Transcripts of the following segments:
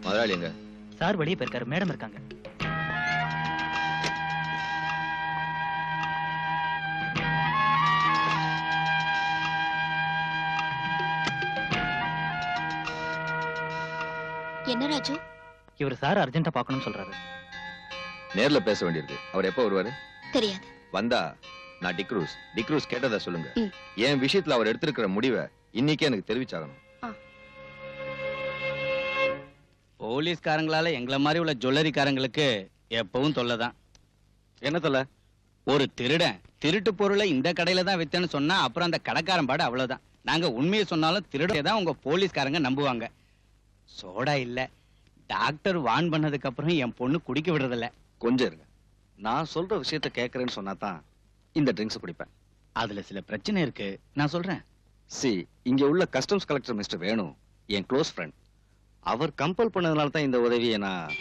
முதலாளி எங்க? சார் வெளியே போயிருக்காரு, மேடம் இருக்காங்க. என்ன ராஜு? இவர் சார் அர்ஜென்ட்டா பார்க்கணும்னு சொல்றாரு. நேர்ல பேச வேண்டியிருக்கு. அவர் எப்ப வருவாரு? தெரியாது. வந்தா நான் டிக்ரூஸ் கேட்டதா சொல்லுங்க. என் விஷயத்துல அவர் எடுத்திருக்கிற முடிவை இன்னைக்கே எனக்கு தெரிவிச்சாகணும். போலீஸ்காரங்களால எங்களை மாதிரி உள்ள ஜுவல்லரிக்காரங்களுக்கு எப்பவும் தொல்லைதான். என்ன தொல்லை? ஒரு திருடன் திருட்டு பொருளை இந்த கடையில தான் வித்தேன்னு சொன்னா அப்புறம் அந்த கடைக்காரன் பாடு அவ்வளவுதான். நாங்க உண்மையை சொன்னாலும் திருடே தான் உங்க போலீஸ்காரங்க நம்புவாங்க. சோடா இல்ல, டாக்டர் வான் பண்ணதுக்கு அப்புறம் என் பொண்ணு குடிக்க விடுறதில்ல. கொஞ்சம் இருங்க, நான் சொல்ற விஷயத்த கேட்கறேன்னு சொன்னாதான் இந்த ட்ரிங்க்ஸ் குடிப்பேன். அதுல சில பிரச்சனை இருக்கு, நான் சொல்றேன். இங்க உள்ள கஸ்டம்ஸ் கலெக்டர் மிஸ்டர் வேணு என் க்ளோஸ் ஃப்ரெண்ட். அவர் கம்பல் பண்ணதுனால தான் இந்த உதவியை நான்.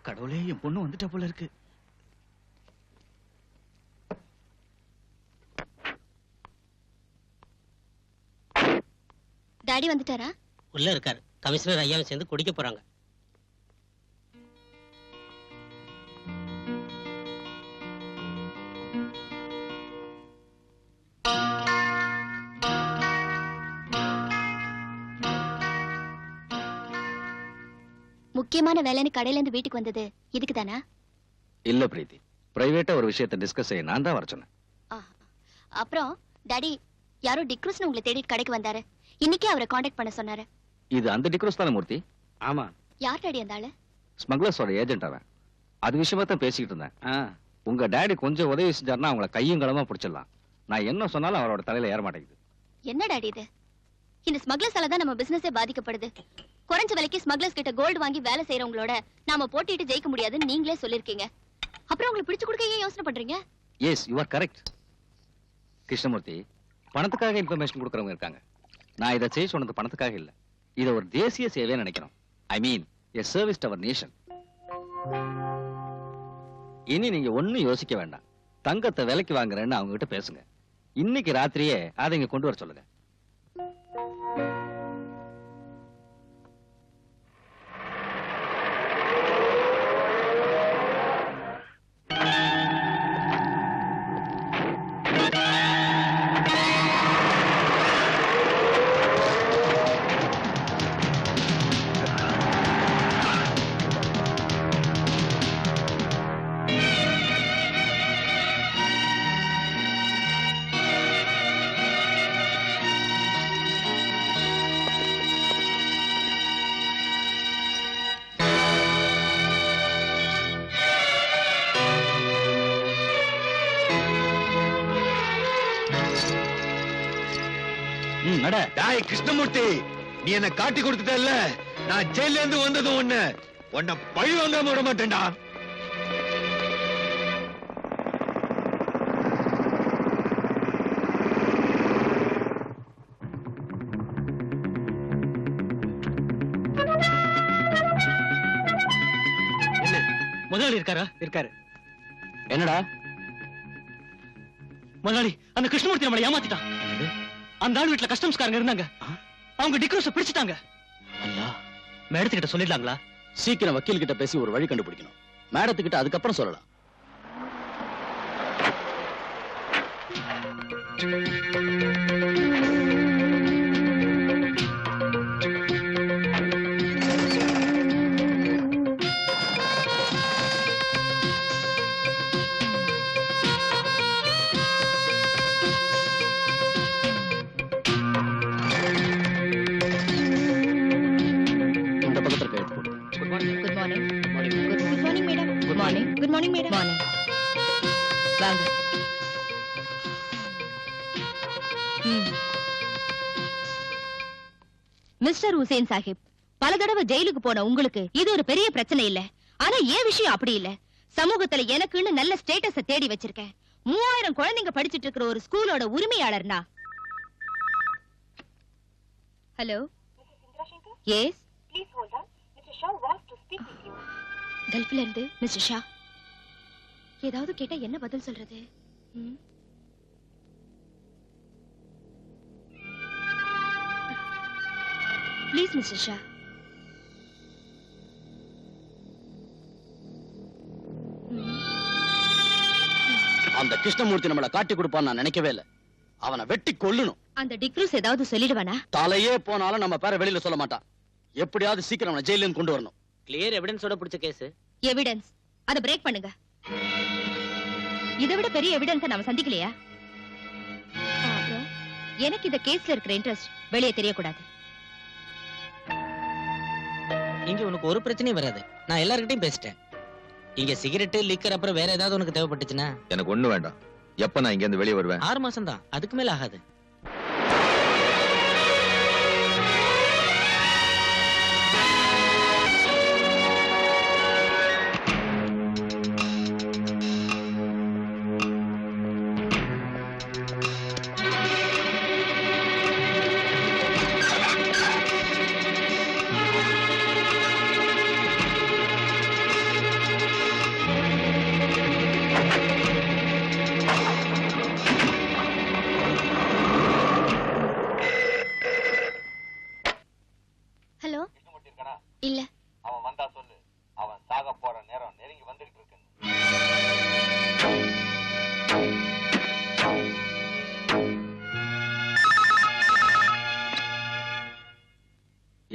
கடவுளே, என் பொண்ணு வந்துட்ட போல இருக்கு. டாடி வந்துட்டாரா? உள்ள இருக்காரு. கமிஷனர் ஐயாவும் சேர்ந்து குடிக்க போறாங்க. முக்கியமான வேலைன்னு கடையில இருந்து வீட்டுக்கு வந்தது இதுக்கு தானா? இல்ல பிரீத்தி, பிரைவேட்டா ஒரு விஷயத்தை டிஸ்கஸ் செய்ய நான் தான் வர சொன்னேன். அப்புறம் டாடி யாரோ டிக்ரூஸ்னு உங்களை தேடி கடைக்கு வந்தாரு. இன்னைக்கே அவரை காண்டாக்ட் பண்ண சொன்னாரு. இது அந்த டிக்ரூஸ் தானே மூர்த்தி? ஆமா. யார் டாடி அந்த ஆளு? ஸ்மக்லர்ஸோட ஏஜென்ட் அவன். அது விஷயமா தான் பேசிக்கிட்டு இருந்தேன். உங்க டாடி கொஞ்சம் உதவி செஞ்சாருன்னா அவங்கள கையும் களமா பிடிச்சிடலாம். நான் என்ன சொன்னாலும் அவரோட தலையில ஏற மாட்டேங்குது. என்ன டாடி இது? இந்த ஸ்மக்லர்ஸால தான் நம்ம பிசினஸே பாதிக்கப்படுது. குறைஞ்ச விலைக்கு ஸ்மக்லர்ஸ் கிட்ட கோல்டு வாங்கி வேலை செய்யறவங்களோட நாம போட்டிட்டு ஜெயிக்க முடியாதுன்னு நீங்களே சொல்லிருக்கீங்க. அப்புறம் உங்களுக்கு பிடிச்சு கொடுக்க ஏன் யோசனை பண்றீங்க? Yes, you are correct. Krishnamurthy, பணத்துக்காக இன்ஃபர்மேஷன் கொடுக்கறவங்க இருக்காங்க. நான் இதை செய்ய சொன்னது பணத்துக்காக இல்ல. இதை ஒரு தேசிய சேவையை நினைக்கிறோம். I mean a service to our nation. இனி நீங்க ஒண்ணும் யோசிக்க வேண்டாம். தங்கத்தை விலைக்கு வாங்குறேன்னு அவங்க கிட்ட பேசுங்க. இன்னைக்கு ராத்திரியே அதை இங்க கொண்டு வர சொல்லுங்க. கிருஷ்ணமூர்த்தி, நீ என்ன காட்டி கொடுத்துட்டல்ல, நான் ஜெயில இருந்து வந்ததும் உன்னை பழி வாங்காம விட மாட்டேன்டா. முதலாளி இருக்காரா? இருக்காரு. என்னடா முதலாளி, அந்த கிருஷ்ணமூர்த்தி நம்மளை ஏமாத்திட்டான். அந்த ஆள் வீட்டுல கஸ்டம்ஸ்காரங்க இருந்தாங்க. அவங்க டிக்ரூஸ பிடிச்சிட்டாங்க. மேடத்துக்கிட்ட சொல்லிடலாங்களா? சீக்கிரம் வக்கீல் கிட்ட பேசி ஒரு வழி கண்டுபிடிக்கணும். மேடத்துக்கிட்ட அதுக்கப்புறம் சொல்லலாம். மிஸ்டர் ஹுசேன் சாஹிப், பல தடவை ஜெயிலுக்கு போன உங்களுக்கு இது ஒரு பெரிய பிரச்சனை இல்ல. ஆனா ஏன் விஷயம் அப்படி இல்ல. சமூகத்துல எனக்குன்னு நல்ல ஸ்டேட்டஸ தேடி வச்சிருக்கேன். 3000 குழந்தைங்க படிச்சிட்டு இருக்கிற ஒரு ஸ்கூலோட உரிமையாளர்னா. ஹலோ, எஸ், கல்ஃப்ல இருந்து மிஸ்டர் ஷா. ஏதாவது கேட்டா என்ன பதில் சொல்றது? Please mister Shah. அந்த கிருஷ்ணமூர்த்தி நம்மள காட்டி கொடுப்பான்னு நான் நினைக்கவே இல்ல. அவனை வெட்டி கொல்லணும். அந்த டிக்ரூஸ் ஏதாவது சொல்லிடுவானா? தலையே போனாலும் நம்ம பேரை வெளியில சொல்ல மாட்டான். எப்படியாவது சீக்கிரம் அவனை ஜெயில இருந்து கொண்டு வரணும். கிளியர் எவிடன்ஸோட பிடிச்ச கேஸ். எவிடன்ஸ் அத பிரேக் பண்ணுங்க. இதை விட பெரிய எவிடன்ஸ் நாம சந்திக்கலையா? அப்புறம் எனக்கு இந்த கேஸ்ல இருக்கிற இன்ட்ரெஸ்ட் வெளியே தெரியக்கூடாது. இங்க உனக்கு ஒரு பிரச்சனையும் வராது. நான் எல்லார்கிட்டயும் பேசிட்டேன். இங்க சிகரெட் லிக்கர் அப்புறம் வேற ஏதாவது உனக்கு தேவைப்பட்டுச்சுன்னா எனக்கு ஒண்ணு வேண்டாம். எப்ப நான் இங்க இருந்து வெளியே வருவேன்? 6 மாசம் தான், அதுக்கு மேல ஆகாது. ஹலோ, இல்ல. அவன் வந்தா சொல்லு. அவன் சாக போற நேரம் நெருங்கி வந்துகிட்டு இருக்கு.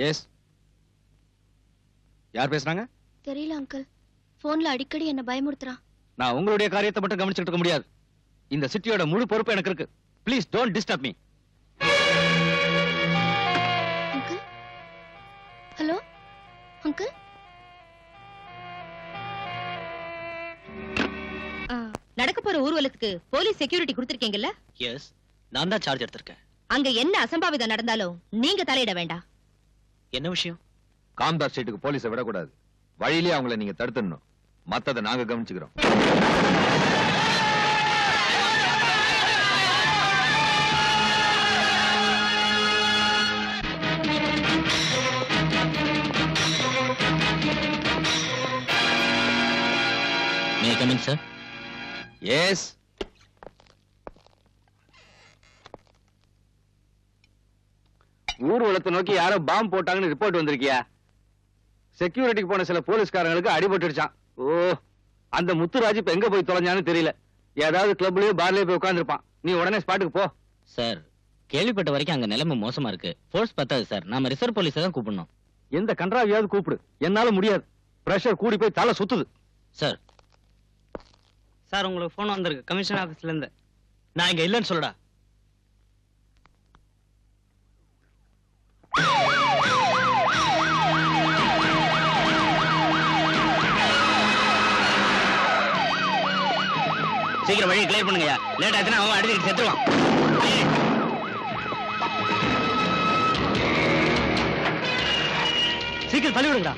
எஸ், யார் பேசுறாங்க? தெரியல அங்கிள். போன்ல அடிக்கடி என்ன பயமுறுத்துறான். நான் உங்களுடைய காரியத்தை மட்டும் கவனிச்சுட்டு இருக்க முடியாது. இந்த சிட்டியோட முழு பொறுப்பு எனக்கு இருக்கு. Please don't disturb me. Uncle, hello uncle. நடக்க போற ஊர்வலத்துக்கு போலீஸ் செக்யூரிட்டி கொடுத்திருக்கீங்கல்ல? எஸ், நான் தான் சார்ஜ் எடுத்திருக்கேன். அங்க என்ன அசம்பாவிதம் நடந்தாலும் நீங்க தலையிட வேண்டாம். என்ன விஷயம்? காம்தார் ஸ்ட்ரீட்டுக்கு போலீஸை விடக்கூடாது. வழியிலே அவங்கள நீங்க தடுத்துடணும். மத்ததை நாங்க கவனிச்சுக்கிறோம். May I come in sir? Yes. ஊர்வலத்தை நோக்கி யாரோ பாம்பு போட்டாங்கன்னு ரிப்போர்ட் வந்திருக்கியா? செக்யூரிட்டிக்கு போன சில போலீஸ்காரங்களுக்கு அடிபட்டுடுச்சான். ஓ, அந்த முத்துராஜ் இப்ப எங்க போய் தொலைஞ்சான்னு தெரியல. ஏதாவது கிளப்லயோ பார்லயோ போய் உட்கார்ந்துருப்பான். நீ உடனே ஸ்பாட்டுக்கு போ. சார், கேள்விப்பட்ட வரைக்கும் அங்க நிலைமை மோசமா இருக்கு. ஃபோர்ஸ் பத்தாது சார். நாம ரிசர்வ் போலீஸை தான் கூப்பிடணும். எந்த கன்றாவியாவது கூப்பிடு. என்னால முடியாது. பிரஷர் கூடி போய் தலை சுத்துது. சார், சார் உங்களுக்கு போன் வந்திருக்கு கமிஷன் ஆபீஸ்ல இருந்து. நான் இங்க இல்லைன்னு சொல்லடா. சீக்கிரம் வழியை கிளியர் பண்ணுங்க. லேட் ஆச்சுன்னா அவன் அடிச்சுட்டு செத்துருவான். சீக்கிரம் தள்ளி விடுங்கடா.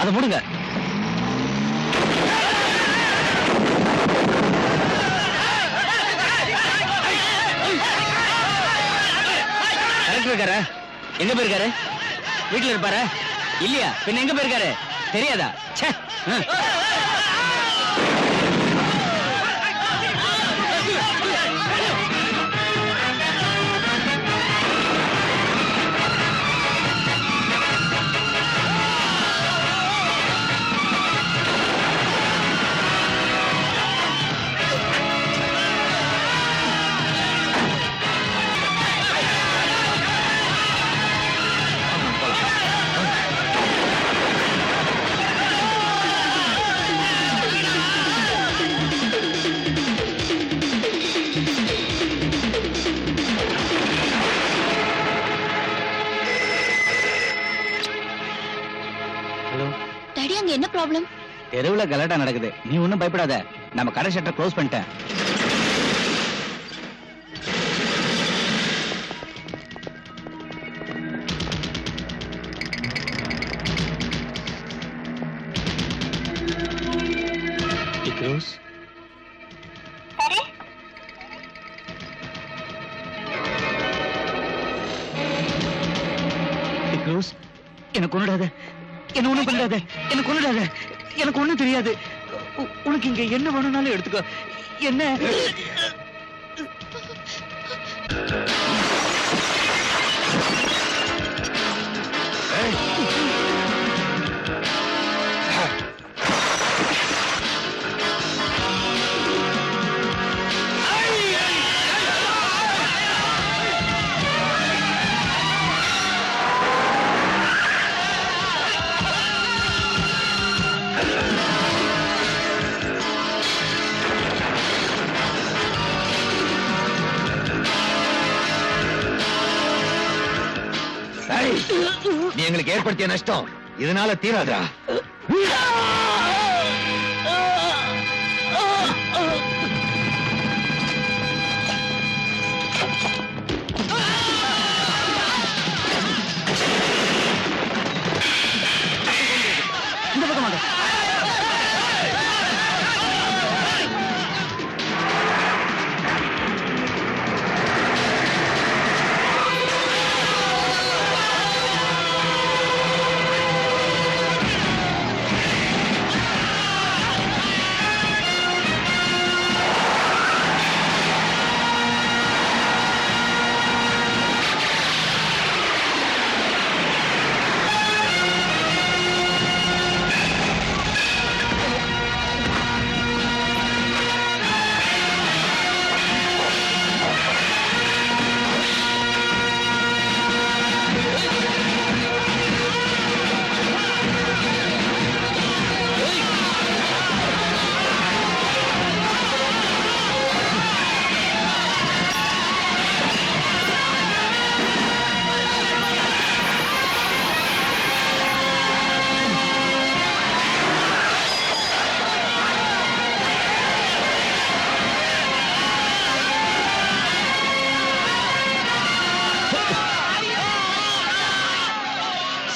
அதை மூடுங்க. கலெக்டர் இருக்காரு. எங்க போயிருக்காரு? வீட்டுல இருப்பாரு இல்லையா? பின்ன எங்க போயிருக்காரு தெரியாதா? ச்சே. டாடி, அங்க என்ன ப்ராப்ளம்? தெருவுல கலாட்டா நடக்குது. நீ ஒண்ணும் பயப்படாத. நம்ம கடை ஷட்டர் க்ளோஸ் பண்ணிட்டேன். டிக்ரூஸ், ஃபெரோஸ், எனக்கு கொன்னுடாத, என்ன ஒண்ணும் பண்ணாத, எனக்கு கொன்னுடாத, எனக்கு ஒண்ணும் தெரியாது. உனக்கு இங்க என்ன வேணும்னாலும் எடுத்துக்கோ. என்ன நீ எங்களுக்கு ஏற்படுத்திய நஷ்டம் இதனால தீராதா? இந்த பக்கமாக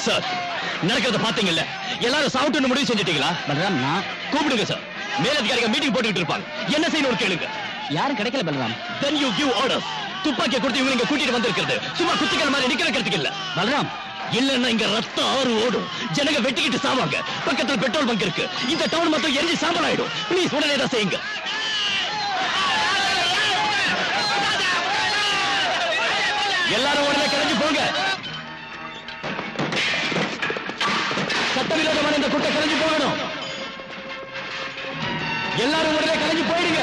சார், நடக்கிறத பாத்தீங்கல்ல, எல்லாரும் சாப்பிட்டு முடிவு செஞ்சிட்டீங்களா? பலராம், நான் கூப்பிடுங்க சார். மேலதிகாரிகள் மீட்டிங் போட்டுக்கிட்டு இருப்பாங்க. என்ன செய்யணும் கேளுங்க. யாரும் கிடைக்கல Balram. Then you give orders. துப்பாக்கியை கொடுத்து இவங்க இங்க கூட்டிட்டு வந்திருக்கிறது சும்மா குத்திகள் மாதிரி நிக்க வைக்கிறதுக்கு இல்ல. பலராம், இல்லன்னா இங்க ரத்தம் ஆறு ஓடும், ஜனங்க வெட்டிக்கிட்டு சாவாங்க. பக்கத்துல பெட்ரோல் பங்க் இருக்கு, இந்த டவுன் மொத்தம் எரிஞ்சு சாம்பல் ஆயிடும். ப்ளீஸ் உடனே தான் செய்யுங்க. எல்லாரும் உடனே கிளம்பி போங்க. சட்டவிரோதமான இந்த கூட்டம் கிளம்பி போகணும். எல்லாரும் உடனே கிளம்பி போயிடுங்க,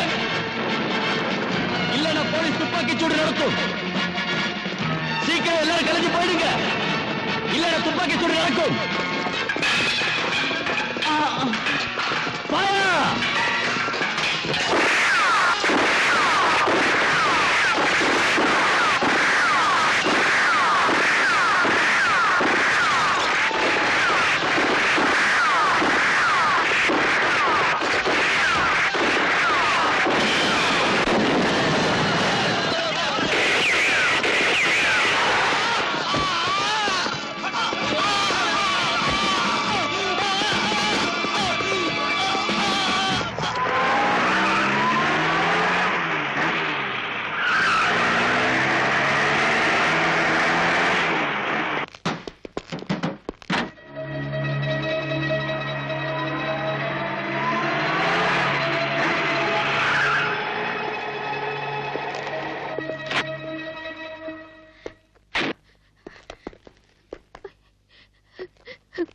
இல்லன்னா போலீஸ் துப்பாக்கி சூடு நடத்தும். சீக்கிரம் எல்லாரும் கிளம்பி போயிடுங்க, இல்லன்னா துப்பாக்கி சூடு நடக்கும். Fire!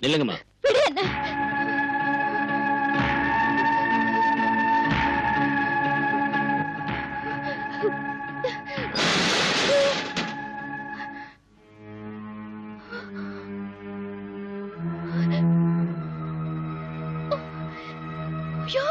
நில்லுங்கம்மா. விடு என்ன. ஐயோ.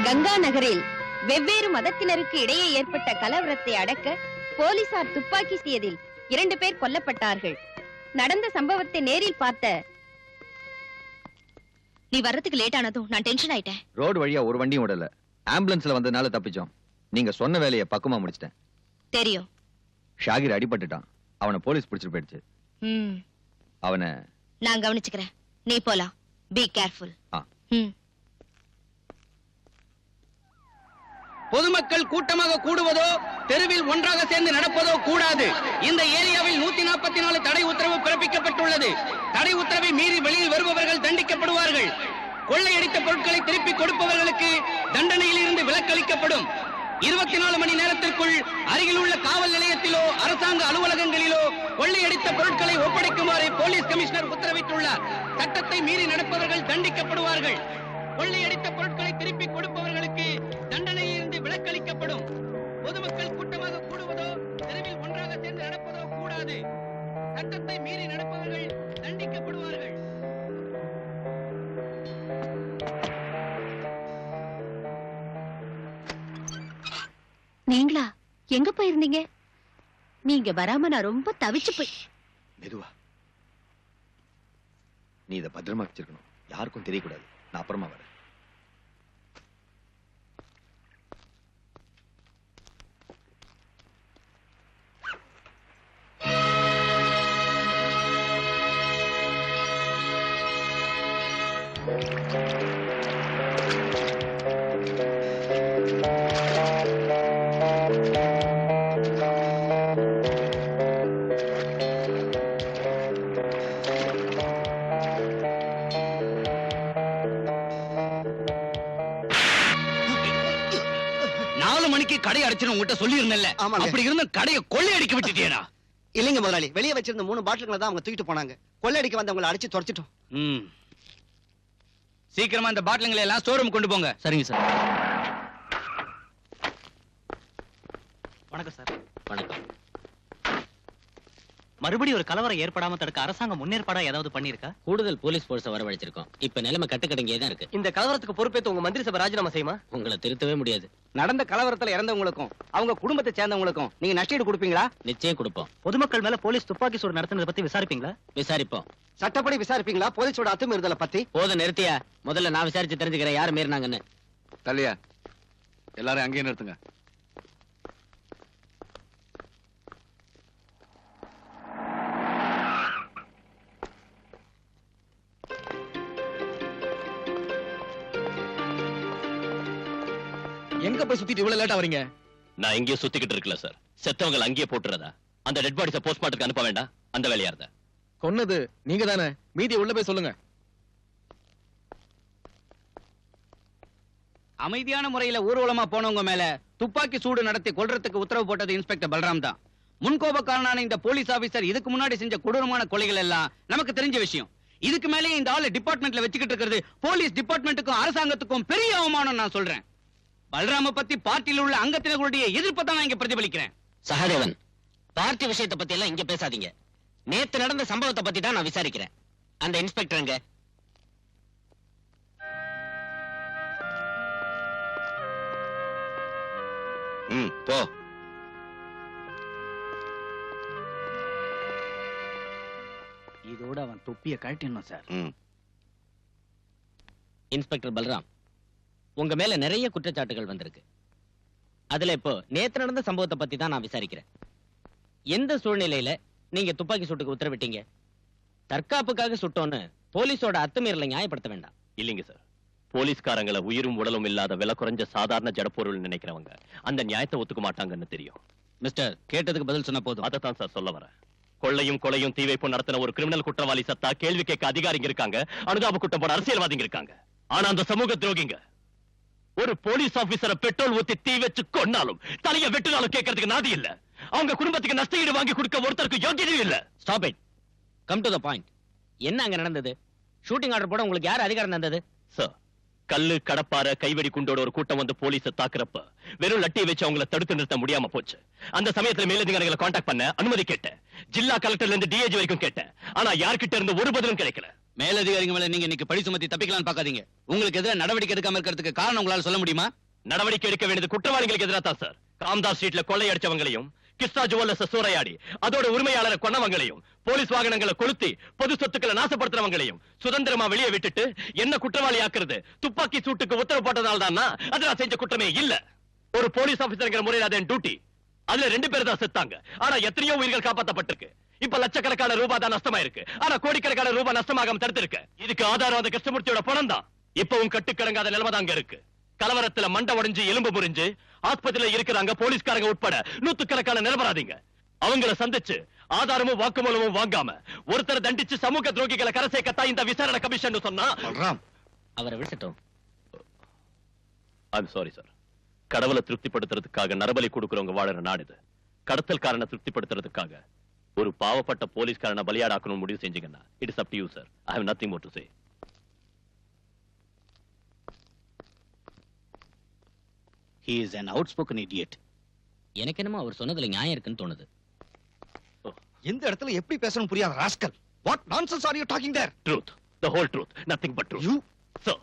கங்கா நகரில் வெவ்வேறு மதத்தினருக்கு இடையே ஏற்பட்ட கலவரத்தை அடக்க போலீசார் துப்பாக்கி சீதில் 2 பேர் கொல்லப்பட்டார்கள். நடந்த சம்பவத்தை நேரில் பார்த்த நீ வர்றதுக்கு லேட் ஆனதும் நான் டென்ஷன் ஆயிட்டேன். ரோடு வழியா ஒரு வண்டியும் விடல. ஆம்புலன்ஸ்ல வந்ததுனால தப்பிச்சோம். நீங்க சொன்ன வேலையை பக்குவமா முடிச்சிட்டேன். தெரியும். ஷாகிர் அடிபட்டுட்டான். அவனை போலீஸ் பிடிச்சிட்டு போயிடுச்சு. அவனை நான் கவனிச்சுக்கிறேன். நீ போலாம். Be careful. பொதுமக்கள் கூட்டமாக கூடுவதோ தெருவில் ஒன்றாக சேர்ந்து நடப்பதோ கூடாது. இந்த ஏரியாவில் 144 தடை உத்தரவு பிறப்பிக்கப்பட்டுள்ளது. தடை உத்தரவை மீறி வெளியில் வருபவர்கள் தண்டிக்கப்படுவார்கள். கொள்ளையடித்த பொருட்களை திருப்பி கொடுப்பவர்களுக்கு தண்டனையில் இருந்து விலக்களிக்கப்படும். 24 மணி நேரத்திற்குள் அருகில் உள்ள காவல் நிலையத்திலோ அரசாங்க அலுவலகங்களிலோ கொள்ளையடித்த பொருட்களை ஒப்படைக்குமாறு போலீஸ் கமிஷனர் உத்தரவிட்டுள்ளார். சட்டத்தை மீறி நடப்பவர்கள் தண்டிக்கப்படுவார்கள். கொள்ளையடித்த பொருட்களை திருப்பி கொடுப்பவர்களுக்கு தண்டனையில் இருந்து விலக்களிக்கப்படும். பொதுமக்கள் கூட்டமாக கூடுவதோ தெருவில் ஒன்றாக சேர்ந்து நடப்பதோ கூடாது. சட்டத்தை மீறி நடப்பவர்கள் தண்டிக்கப்படுவார்கள். நீங்களா எங்க போயிருந்தீங்க? நீங்க வராம நான் ரொம்ப தவிச்சு போய். மெதுவா. நீ இதை பத்திரமா வச்சிருக்கணும். யாருக்கும் தெரியக்கூடாது. நான் அப்புறமா வரேன். கடை அடைச்சு உங்ககிட்ட சொல்லி இருந்தேன்ல. அப்படி இருந்த கடையை கொள்ளையடிக்க விட்டுட்டியேடா? இல்லைங்க முதலாளி, வெளியே வச்சிருந்த 3 பாட்டில்களை தான் அவங்க தூக்கிட்டு போனாங்க. கொள்ளையடிக்க வந்தவங்களை அடிச்சு துரத்திட்டோம். சீக்கிரமா இந்த பாட்டில்களை எல்லாம் ஸ்டோர் ரூம் கொண்டு போங்க. சரிங்க சார். வணக்கம் சார். வணக்கம். மறுபடியும் ஒரு கலவரம் ஏற்படாம தடுக்க அரசாங்கம் முன்னேற்பாடா ஏதாவது பண்ணிருக்கா? கூடுதல் போலீஸ் போர்ஸ வரவழைச்சிருக்கோம். இப்ப நிலைமை கட்டுக்கடங்கே தான் இருக்கு. இந்த கலவரத்துக்கு பொறுப்பேற்று உங்க மந்திரி சபை ராஜினாமா செய்யுமா? உங்களை திருத்தவே முடியாது. நடந்த கலவரத்துல இறந்தவங்களுக்கும் அவங்க குடும்பத்தை சேர்ந்தவங்களுக்கும் நீங்க நஷ்டஈடு கொடுப்பீங்களா? நிச்சயம் கொடுப்போம். பொதுமக்கள் மேல போலீஸ் துப்பாக்கி சூடு நடத்துனதை பத்தி விசாரிப்பீங்களா? விசாரிப்போம். சட்டப்படி விசாரிப்பீங்களா? போலீஸோட அத்துமீறுதலை பத்தி? போதும் நிறுத்தியா. முதல்ல நான் விசாரிச்சு தெரிஞ்சுக்கிறேன் யார் மீறினாங்கன்னு. தள்ளியா எல்லாரும் அங்கேயே நிறுத்துங்க. எங்க போய் சுத்திட்டு இவ்வளவு லேட்டா வரீங்க? நான் இங்கே சுத்திக்கிட்டு இருக்கல சார். செத்தவங்க அங்கேயே போட்டுறதா? அந்த டெட் பாடிஸ போஸ்ட்மார்ட்டத்துக்கு அனுப்ப வேண்டாம். அந்த வேலையா இருந்தா கொன்னது நீங்க தானே. மீதியை உள்ள போய் சொல்லுங்க. அமைதியான முறையில ஊர்வலமா போனவங்க மேல துப்பாக்கி சூடு நடத்தி கொல்றதுக்கு உத்தரவு போட்டது இன்ஸ்பெக்டர் பல்ராம் தான். முன்கோபக்காரனான இந்த போலீஸ் ஆபீசர் இதுக்கு முன்னாடி செஞ்ச கொடூரமான கொலைகள் எல்லாம் நமக்கு தெரிஞ்ச விஷயம். இதுக்கு மேலே இந்த ஆளு டிபார்ட்மெண்ட்ல வச்சுக்கிட்டு இருக்கிறது போலீஸ் டிபார்ட்மெண்ட்டுக்கும் அரசாங்கத்துக்கும் பெரிய அவமானம். நான் சொல்றேன், பல்ராம பத்தி பார்ட்டியில் உள்ள அங்கத்தினர்களுடைய எதிர்ப்பை தான் நான் இங்க பிரதிபலிக்கிறேன். சகாதேவன், பார்ட்டி விஷயத்தை பத்தி எல்லாம் இங்க பேசாதீங்க. நேத்து நடந்த சம்பவத்தை பத்தி தான் நான் விசாரிக்கிறேன். அந்த இன்ஸ்பெக்டர் எங்க? போ. இதோட அவன் தொப்பிய கழட்டிடணும் சார். இன்ஸ்பெக்டர் பல்ராம், உங்க மேல நிறைய குற்றச்சாட்டுகள் வந்திருக்கு. அதுல இப்போ நேத்து நடந்த சம்பவத்தை பத்தி தான் நான் விசாரிக்கிறேன். எந்த சூழ்நிலையில நீங்க துப்பாக்கி சூட்டுக்கு உத்தரவிட்டீங்க? தற்காப்புக்காக சுட்டோன்னு போலீஸோட அத்துமீறலை நியாயப்படுத்த வேண்டாம். இல்லைங்க சார். போலீஸ்காரங்களை உயிரும் உடலும் இல்லாத விலை குறைஞ்ச சாதாரண ஜடப்பொருள் நினைக்கிறவங்க அந்த நியாயத்தை ஒத்துக்க மாட்டாங்கன்னு தெரியும். மிஸ்டர், கேட்டதுக்கு பதில் சொன்ன போதும். அதைத்தான் சார் சொல்ல வரேன். கொள்ளையும் கொலையும் தீ வைப்பும் நடத்தின ஒரு கிரிமினல் குற்றவாளி சத்தா கேள்வி கேட்க அதிகாரிங்க இருக்காங்க, அனுதாப குற்றம் போட அரசியல்வாதிங்க இருக்காங்க. ஆனா அந்த சமூக துரோகிங்க ஒரு போலீஸ் ஆபீசரை பெட்ரோல் ஊத்தி தீ வச்சு கொன்னாலும் தலைய வெட்டினாலும் கேட்கறதுக்கு நாதி இல்ல. அவங்க குடும்பத்துக்கு நஷ்டஈடு வாங்கி கொடுக்க ஒருத்தருக்கு யோகியதையும் இல்ல. Stop it. Come to the point. என்ன அங்க நடந்தது? ஷூட்டிங் ஆர்டர் போட உங்களுக்கு யார் அதிகாரம் தந்தது? சார், கல்லு கடப்பார கைவெடி குண்டோட ஒரு கூட்டம் வந்து போலீஸ தாக்குறப்ப வெறும் லட்டி வச்சு அவங்கள தடுத்து நிறுத்த முடியாம போச்சு. அந்த சமயத்துல மேலதிகாரிகளை காண்டாக்ட் பண்ண அனுமதி கேட்டேன். ஜில்லா கலெக்டர்ல இருந்து டிஏஜி வரைக்கும் கேட்டேன். ஆனா யார்கிட்ட இருந்து ஒரு பதிலும் கிடைக்கல. மேலதிகாரிங்க மேல நீங்க இன்னைக்கு பழி சுமத்தி தப்பிக்கலாம்னு பாக்காதீங்க. உங்களுக்கு எதிராக நடவடிக்கை எடுக்காம இருக்கிறதுக்கு காரணம் உங்களால சொல்ல முடியுமா? நடவடிக்கை எடுக்க வேண்டியது குற்றவாளிகளுக்கு எதிராக தான் சார். காம்தாஸ் ஸ்ட்ரீட்ல கொள்ளையடிச்சவங்களையும் கிருஷ்ணா ஜுவல்லர்ஸ் சூறையாடி அதோட உரிமையாளரை கொன்னவங்களையும் போலீஸ் வாகனங்களை கொளுத்தி பொது சொத்துக்களை நாசப்படுத்துறவங்களையும் சுதந்திரமா வெளியே விட்டுட்டு என்ன குற்றவாளி ஆக்குறது துப்பாக்கி சூட்டுக்கு உத்தரவு போட்டதால் தான் அது நான் செஞ்ச குற்றமே இல்ல. ஒரு போலீஸ் ஆபீசர்ங்கிற முறையில் அது என் டியூட்டி. அதுல 2 பேர் தான் செத்தாங்க. ஆனா எத்தனையோ உயிர்கள் காப்பாற்றப்பட்டிருக்கு. இப்ப லட்சக்கணக்கான ரூபாய் தான் நஷ்டமாயிருக்கு. ஆனா கோடிக்கணக்கான ரூபாய் நஷ்டமாகாம தடுத்திருக்கு. இதுக்கு ஆதாரம் அந்த கிருஷ்ணமூர்த்தியோட பணம் தான். இப்பவும் கட்டுக்கடங்காத நிலைமை தான் அங்க இருக்கு. கலவரத்துல மண்டை உடைஞ்சு எலும்பு முறிஞ்சு ஆஸ்பத்திரியில இருக்கிறாங்க போலீஸ்காரங்க உட்பட நூத்துக்கணக்கான நிரபராதிங்க. அவங்கள சந்திச்சு ஆதாரமும் வாக்குமூலமும் வாங்காம ஒருத்தர் தண்டிச்சு சமூக துரோகிகளை கரை சேர்க்கத்தான் இந்த விசாரணை கமிஷன் சொன்னா. அவரை விட்டுட்டோம். I'm sorry sir. கடவுளை திருப்திப்படுத்துறதுக்காக நரபலி கொடுக்கறவங்க வாழற நாடு இது. கடத்தல்காரனை திருப்திப்படுத்துறதுக்காக ஒரு பாவப்பட்ட போலீஸ்காரனை பலியாடாக்கணும் முடிவு செஞ்சீங்கன்னா it is up to you sir. I have nothing more to say. He is an outspoken idiot. எனக்கு என்னமோ அவர் சொன்னதுல நியாயம் இருக்குன்னு தோணுது. எந்த இடத்துல எப்படி பேசணும் புரியாத rascal. What nonsense are you talking there? Truth, the whole truth, nothing but truth. You? Sir.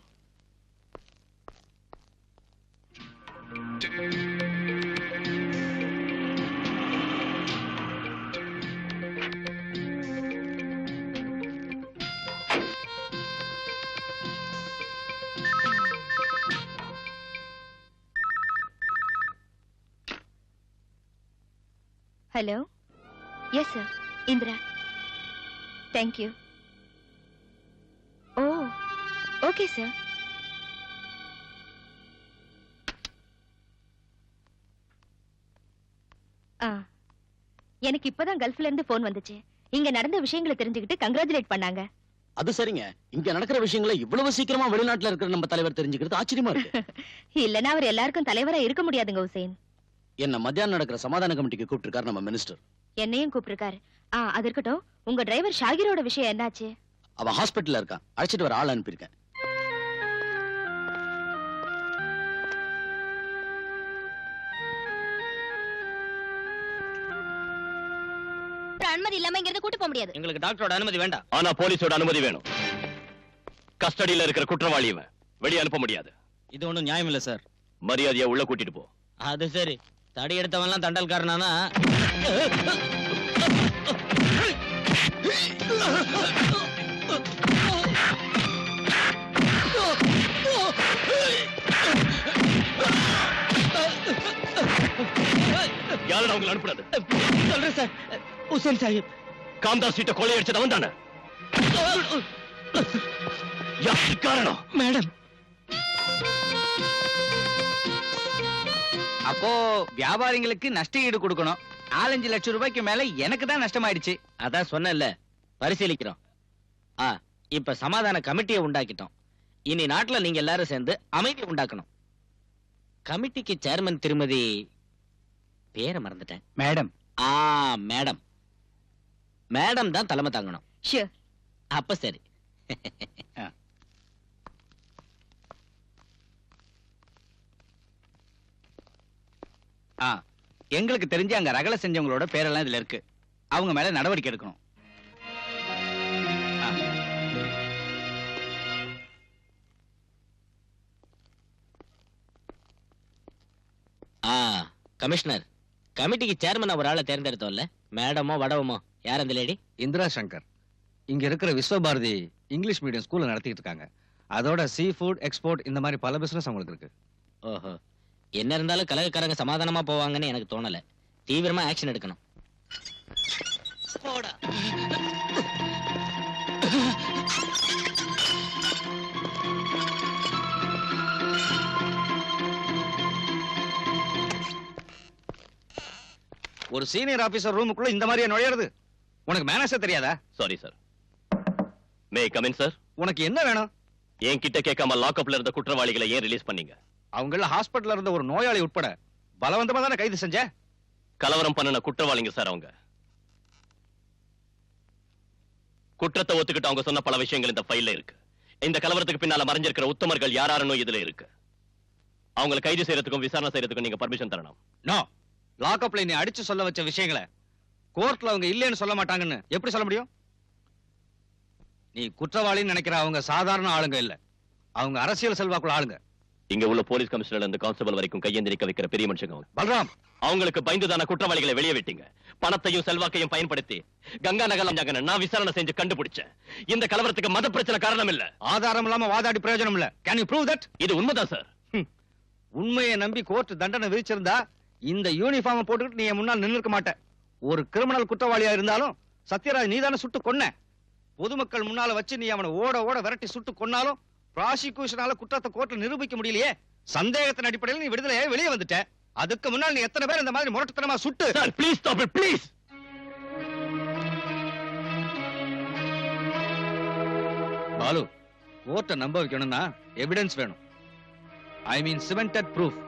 Hello? Yes, sir. Indra. Thank you. Oh, okay, sir. எனக்கு இப்பதான் கல்ஃப்ல இருந்து போன் வந்துச்சு. இங்க நடந்த விஷயங்களை தெரிஞ்சுக்கிட்டு கங்க்ராச்சுலேட் பண்ணாங்க. அது சரிங்க. இங்க நடக்கிற விஷயங்களை இவ்வளவு சீக்கிரமா வெளிநாட்டுல இருக்கிற நம்ம தலைவர் தெரிஞ்சுக்கிறது ஆச்சரியமா இருக்கு. இல்லனா அவர் எல்லாருக்கும் தலைவரா இருக்க முடியாதுங்க ஹுசைன். என்ன மத்தியானம் நடக்கிற சமாதான கமிட்டிக்கு கூப்பிட்டிருக்காரு நம்ம மினிஸ்டர். என்னையும் கூப்பிட்டிருக்காரு. அது இருக்கட்டும், உங்க டிரைவர் ஷாகிரோட விஷயம் என்னாச்சு? அவன் ஹாஸ்பிட்டல்ல இருக்கான். அழைச்சிட்டு வர ஆள் அனுப்பியிருக்கேன். அனுமதி இல்லாம இங்க இருந்து கூட்டி போக முடியாது. எங்களுக்கு டாக்டரோட அனுமதி வேண்டாம். ஆனா போலீஸோட அனுமதி வேணும். கஸ்டடியில இருக்கிற குற்றவாளியை வெளியே அனுப்ப முடியாது. இது ஒண்ணும் நியாயம் இல்ல சார். மரியாதையா உள்ள கூட்டிட்டு போ. அது சரி. தடி எடுத்தவன்லாம் தண்டல்காரனானா? யாரும் அவங்களை அனுப்புறது? சொல்றேன் சார். ஹுசைன் சாஹிப் காம்தாஸ் வீட்டை கொள்ளையடிச்சதவன் தானே? யாருக்கு காரணம்? மேடம். அப்போ வியாபாரிகளுக்கு நஷ்ட ஈடு கொடுக்கணும். 4-5 லட்சம் ரூபாய்க்கு மேல எனக்கு தான் நஷ்டமாயிடுச்சு. அதான் சொன்னேன்ல, பரிசீலிக்கிறோம். இப்ப சமாதான கமிட்டியை உண்டாக்கிட்டோம். இனி நாட்டுல நீங்க எல்லாரும் சேர்ந்து அமைதி உண்டாக்கணும். கமிட்டிக்கு சேர்மன் திருமதி பேரை மறந்துட்டேன். மேடம். மேடம். மேடம் தான் தலைமை தாங்கணும். ஷூர். அப்ப சரி. எங்களுக்கு தெரிஞ்சு அங்க ரகலை செஞ்சவங்களோட பேரெல்லாம் இதுல இருக்கு. அவங்க மேல நடவடிக்கை எடுக்கணும். கமிஷனர், கமிட்டிக்கு சேர்மன் ஒரு ஆளை தேர்ந்தெடுத்தோம்ல, மேடமோ வடவமோ யார் அந்த லேடி? இந்திரா சங்கர். இங்க இருக்கிற விஸ்வபாரதி இங்கிலீஷ் மீடியம் ஸ்கூல்ல நடத்திட்டு இருக்காங்க. அதோட சீ ஃபுட் எக்ஸ்போர்ட் இந்த மாதிரி பல பிசினஸ் அவங்களுக்கு இருக்கு. ஓஹோ. என்ன இருந்தாலும் கலகக்காரங்க சமாதானமா போவாங்கன்னு எனக்கு தோணல. தீவிரமா ஆக்ஷன் எடுக்கணும். ஒரு சீனியர் ஆபீசர் ரூமுக்குள்ள இந்த மாதிரியா நுழையிறது? உனக்கு மேனேஜர் தெரியாதா? Sorry sir. May come in sir. உனக்கு என்ன வேணும்? என்கிட்ட கேட்காம லாக்அப்ல இருந்த குற்றவாளிகளை ஏன் ரிலீஸ் பண்ணீங்க? அவங்கள ஹாஸ்பிடல்ல இருந்த ஒரு நோயாளி உட்பட பலவந்தமா தானே கைது செஞ்ச? கலவரம் பண்ணின குற்றவாளிங்க சார் அவங்க. குற்றத்தை ஒத்துக்கிட்டு அவங்க சொன்ன பல விஷயங்கள் இந்த ஃபைல்ல இருக்கு. இந்த கலவரத்துக்கு பின்னால மறைஞ்சிருக்கிற உத்தமர்கள் யாராருன்னு இதுல இருக்கு. அவங்களை கைது செய்யறதுக்கும் விசாரணை செய்யறதுக்கும் நீங்க பர்மிஷன் தரணும். நோ. லாக்அப்ல நீ அடிச்சு சொல்ல வச்ச விஷயங்களை கோர்ட்ல அவங்க இல்லைன்னு சொல்ல மாட்டாங்கன்னு எப்படி சொல்ல முடியும்? நீ குற்றவாளின்னு நினைக்கிற அவங்க சாதாரண ஆளுங்க இல்ல. அவங்க அரசியல் செல்வாக்குள்ள ஆளுங்க. இங்க உள்ள போலீஸ் கமிஷனர் இருந்து கான்ஸ்டபிள் வரைக்கும் கையேந்தி நிக்க வைக்கிற பெரிய மனுஷங்க அவங்க. பல்ராம், அவங்களுக்கு பயந்துதான குற்றவாளிகளை வெளியே விட்டீங்க. பணத்தையும் செல்வாக்கையும் பயன்படுத்தி கங்கா நகர் நான் விசாரணை செஞ்சு கண்டுபிடிச்சேன். இந்த கலவரத்துக்கு மத பிரச்சனை காரணம் இல்ல. ஆதாரம் இல்லாம வாதாடி பிரயோஜனம் இல்ல. Can you prove that? இது உண்மைதான் சார். உண்மையை நம்பி கோர்ட் தண்டனை விதிச்சிருந்தா இந்த யூனிஃபார்ம் போட்டுக்கிட்டு நீ என் முன்னால் நின்று இருக்க மாட்ட. ஒரு கிரிமினல் குற்றவாளியா இருந்தாலும் சத்யராஜ் நீதானே சுட்டு கொன்ன. பொதுமக்கள் முன்னால வச்சு நீ அவனை ஓட ஓட விரட்டி சுட்டு கொன்னாலும் ப்ராசிக்யூஷனால குற்றத்தை கோர்ட்ல நிரூபிக்க முடியலையே. சந்தேகத்தின் அடிப்படையில் நீ விடுதலையே வெளியே வந்துட்ட. அதுக்கு முன்னால் நீ எத்தனை பேர் இந்த மாதிரி முரட்டுத்தனமா சுட்டு? Sir please stop it please. Balu, கோர்ட்டை நம்ப வைக்கணும்னா எவிடன்ஸ் வேணும். I mean cemented proof.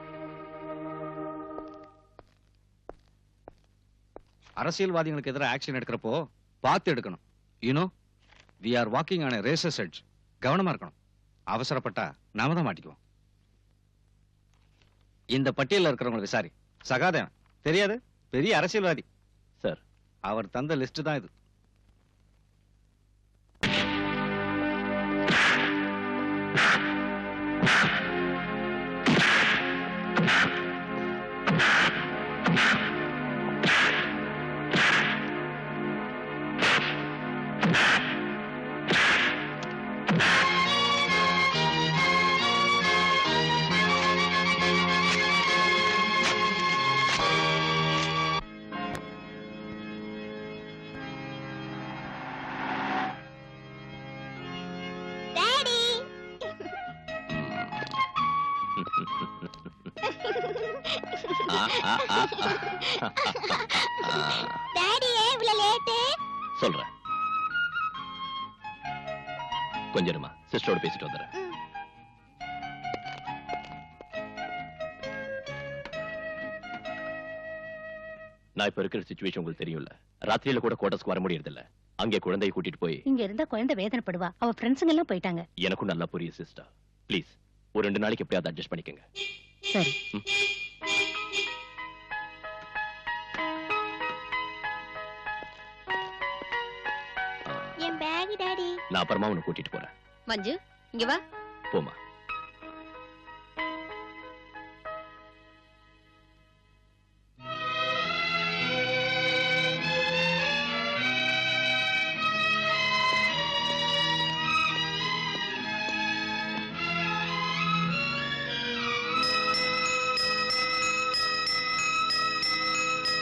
அரசியல்வாதிகளுக்கு எதிராக ஆக்ஷன் எடுக்கிறப்போ பார்த்து எடுக்கணும். You know, we are walking on a razor's edge. கவனமா இருக்கணும். அவசரப்பட்டா நாம தான் மாட்டிக்குவோம். இந்த பட்டியல்ல இருக்கிறவங்க விசாரி. சகாதேவன் தெரியாது, பெரிய அரசியல்வாதி சார். அவர் தந்த லிஸ்ட் தான் இது. சொல்றேன். கொஞ்சம் இருமா, சிஸ்டரோட பேசிட்டு வந்துடுறேன். நான் இப்ப இருக்கிற சிச்சுவேஷன் உங்களுக்கு தெரியும்ல. ராத்திரியில கூட குவார்டர்ஸ்க்கு வர முடியறது இல்ல. அங்கே குழந்தையை கூட்டிட்டு போய் இங்க இருந்தா குழந்தை வேதனைப்படுவா. அவ ஃப்ரெண்ட்ஸுங்க எல்லாம் போயிட்டாங்க. எனக்கும் நல்லா புரியும் சிஸ்டர். ப்ளீஸ் ஒரு 2 நாளைக்கு எப்படியாவது அட்ஜஸ்ட் பண்ணிக்கங்க. சரி. என் பேக் டாடி. நான் அப்புறமா உன்னை கூட்டிட்டு போறேன். மஞ்சு, இங்க வா. போமா.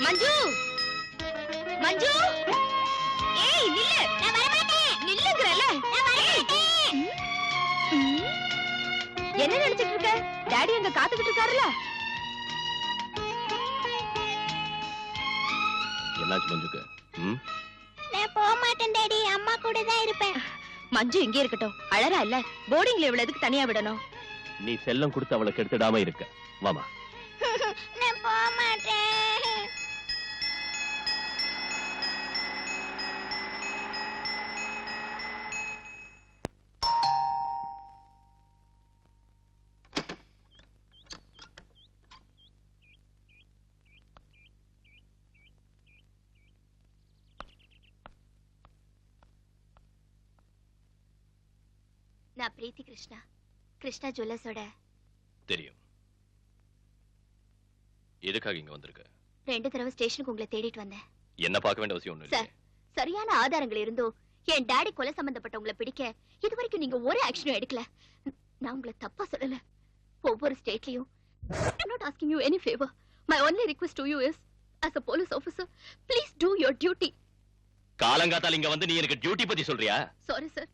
மஞ்சு, மஞ்சு, ஏய் நில்லு. நான் வர மாட்டேன். நில்லுங்கறல. நான் வர மாட்டேன். என்ன நினைச்சிட்டு இருக்க? டாடி அங்க காத்துக்கிட்டு இருக்காருல. என்னாச்சு மஞ்சுக்கு? நான் போக மாட்டேன் டாடி. அம்மா கூட தான் இருப்பேன். மஞ்சு இங்கே இருக்கட்டும். அழறா இல்ல. போர்டிங்ல இவ்வளவு எதுக்கு தனியா விடணும்? நீ செல்லம் கொடுத்து அவளை கெடுத்துடாம இருக்க. வாமா. நான் போக மாட்டேன். நான் பிரீத்தி கிருஷ்ணா, கிருஷ்ணா ஜுவல்லர்ஸோட. தெரியும். எதுக்காக இங்க வந்திருக்க? 2 தடவை ஸ்டேஷனுக்கு உங்களை தேடிட்டு வந்தேன். என்ன பார்க்க வேண்டிய அவசியம் ஒண்ணும் சார், இல்ல. சரியான ஆதாரங்கள் இருந்தோ என் டாடி கொலை சம்பந்தப்பட்டவங்களை பிடிக்க இதுவரைக்கும் நீங்க ஒரு ஆக்ஷனும் எடுக்கல. நான் உங்களை தப்பா சொல்லல. ஒவ்வொரு ஸ்டேட்லயும் I'm not asking you any favor. My only request to you is, as a police officer, please do your duty. காலங்காத்தால இங்க வந்து நீ எனக்கு டியூட்டி பத்தி சொல்றியா? Sorry sir.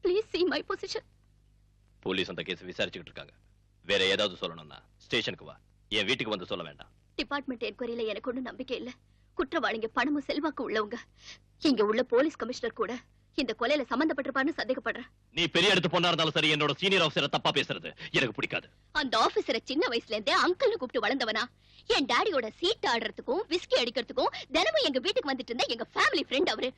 Please see my position. Police அந்த கேஸ் விசாரிச்சுக்கிட்டு இருக்காங்க. வேற ஏதாவது சொல்லணும்னா ஸ்டேஷனுக்கு வா. என் வீட்டுக்கு வந்து சொல்ல வேண்டாம். டிபார்ட்மெண்ட் என்கொயரியில எனக்கு ஒன்றும் நம்பிக்கை இல்ல. குற்றவாளிங்க பணமும் செல்வாக்கு உள்ளவங்க. இங்க உள்ள போலீஸ் கமிஷனர் கூட இந்த கொலையில சம்பந்தப்பட்டிருப்பான்னு சந்தேகப்படுறேன். நீ பெரிய இடத்து பொண்ணா இருந்தாலும் சரி, என்னோட சீனியர் ஆபீசரை தப்பா பேசுறது எனக்கு பிடிக்காது. அந்த ஆபீசரை சின்ன வயசுல இருந்தே அங்கிள்னு கூப்பிட்டு வளர்ந்தவனா? என் டாடியோட சீட் ஆடுறதுக்கும் விஸ்கி அடிக்கிறதுக்கும் தினமும் எங்க வீட்டுக்கு வந்துட்டு இருந்த எங்க ஃபேமிலி ஃப்ரெண்ட் அவரு.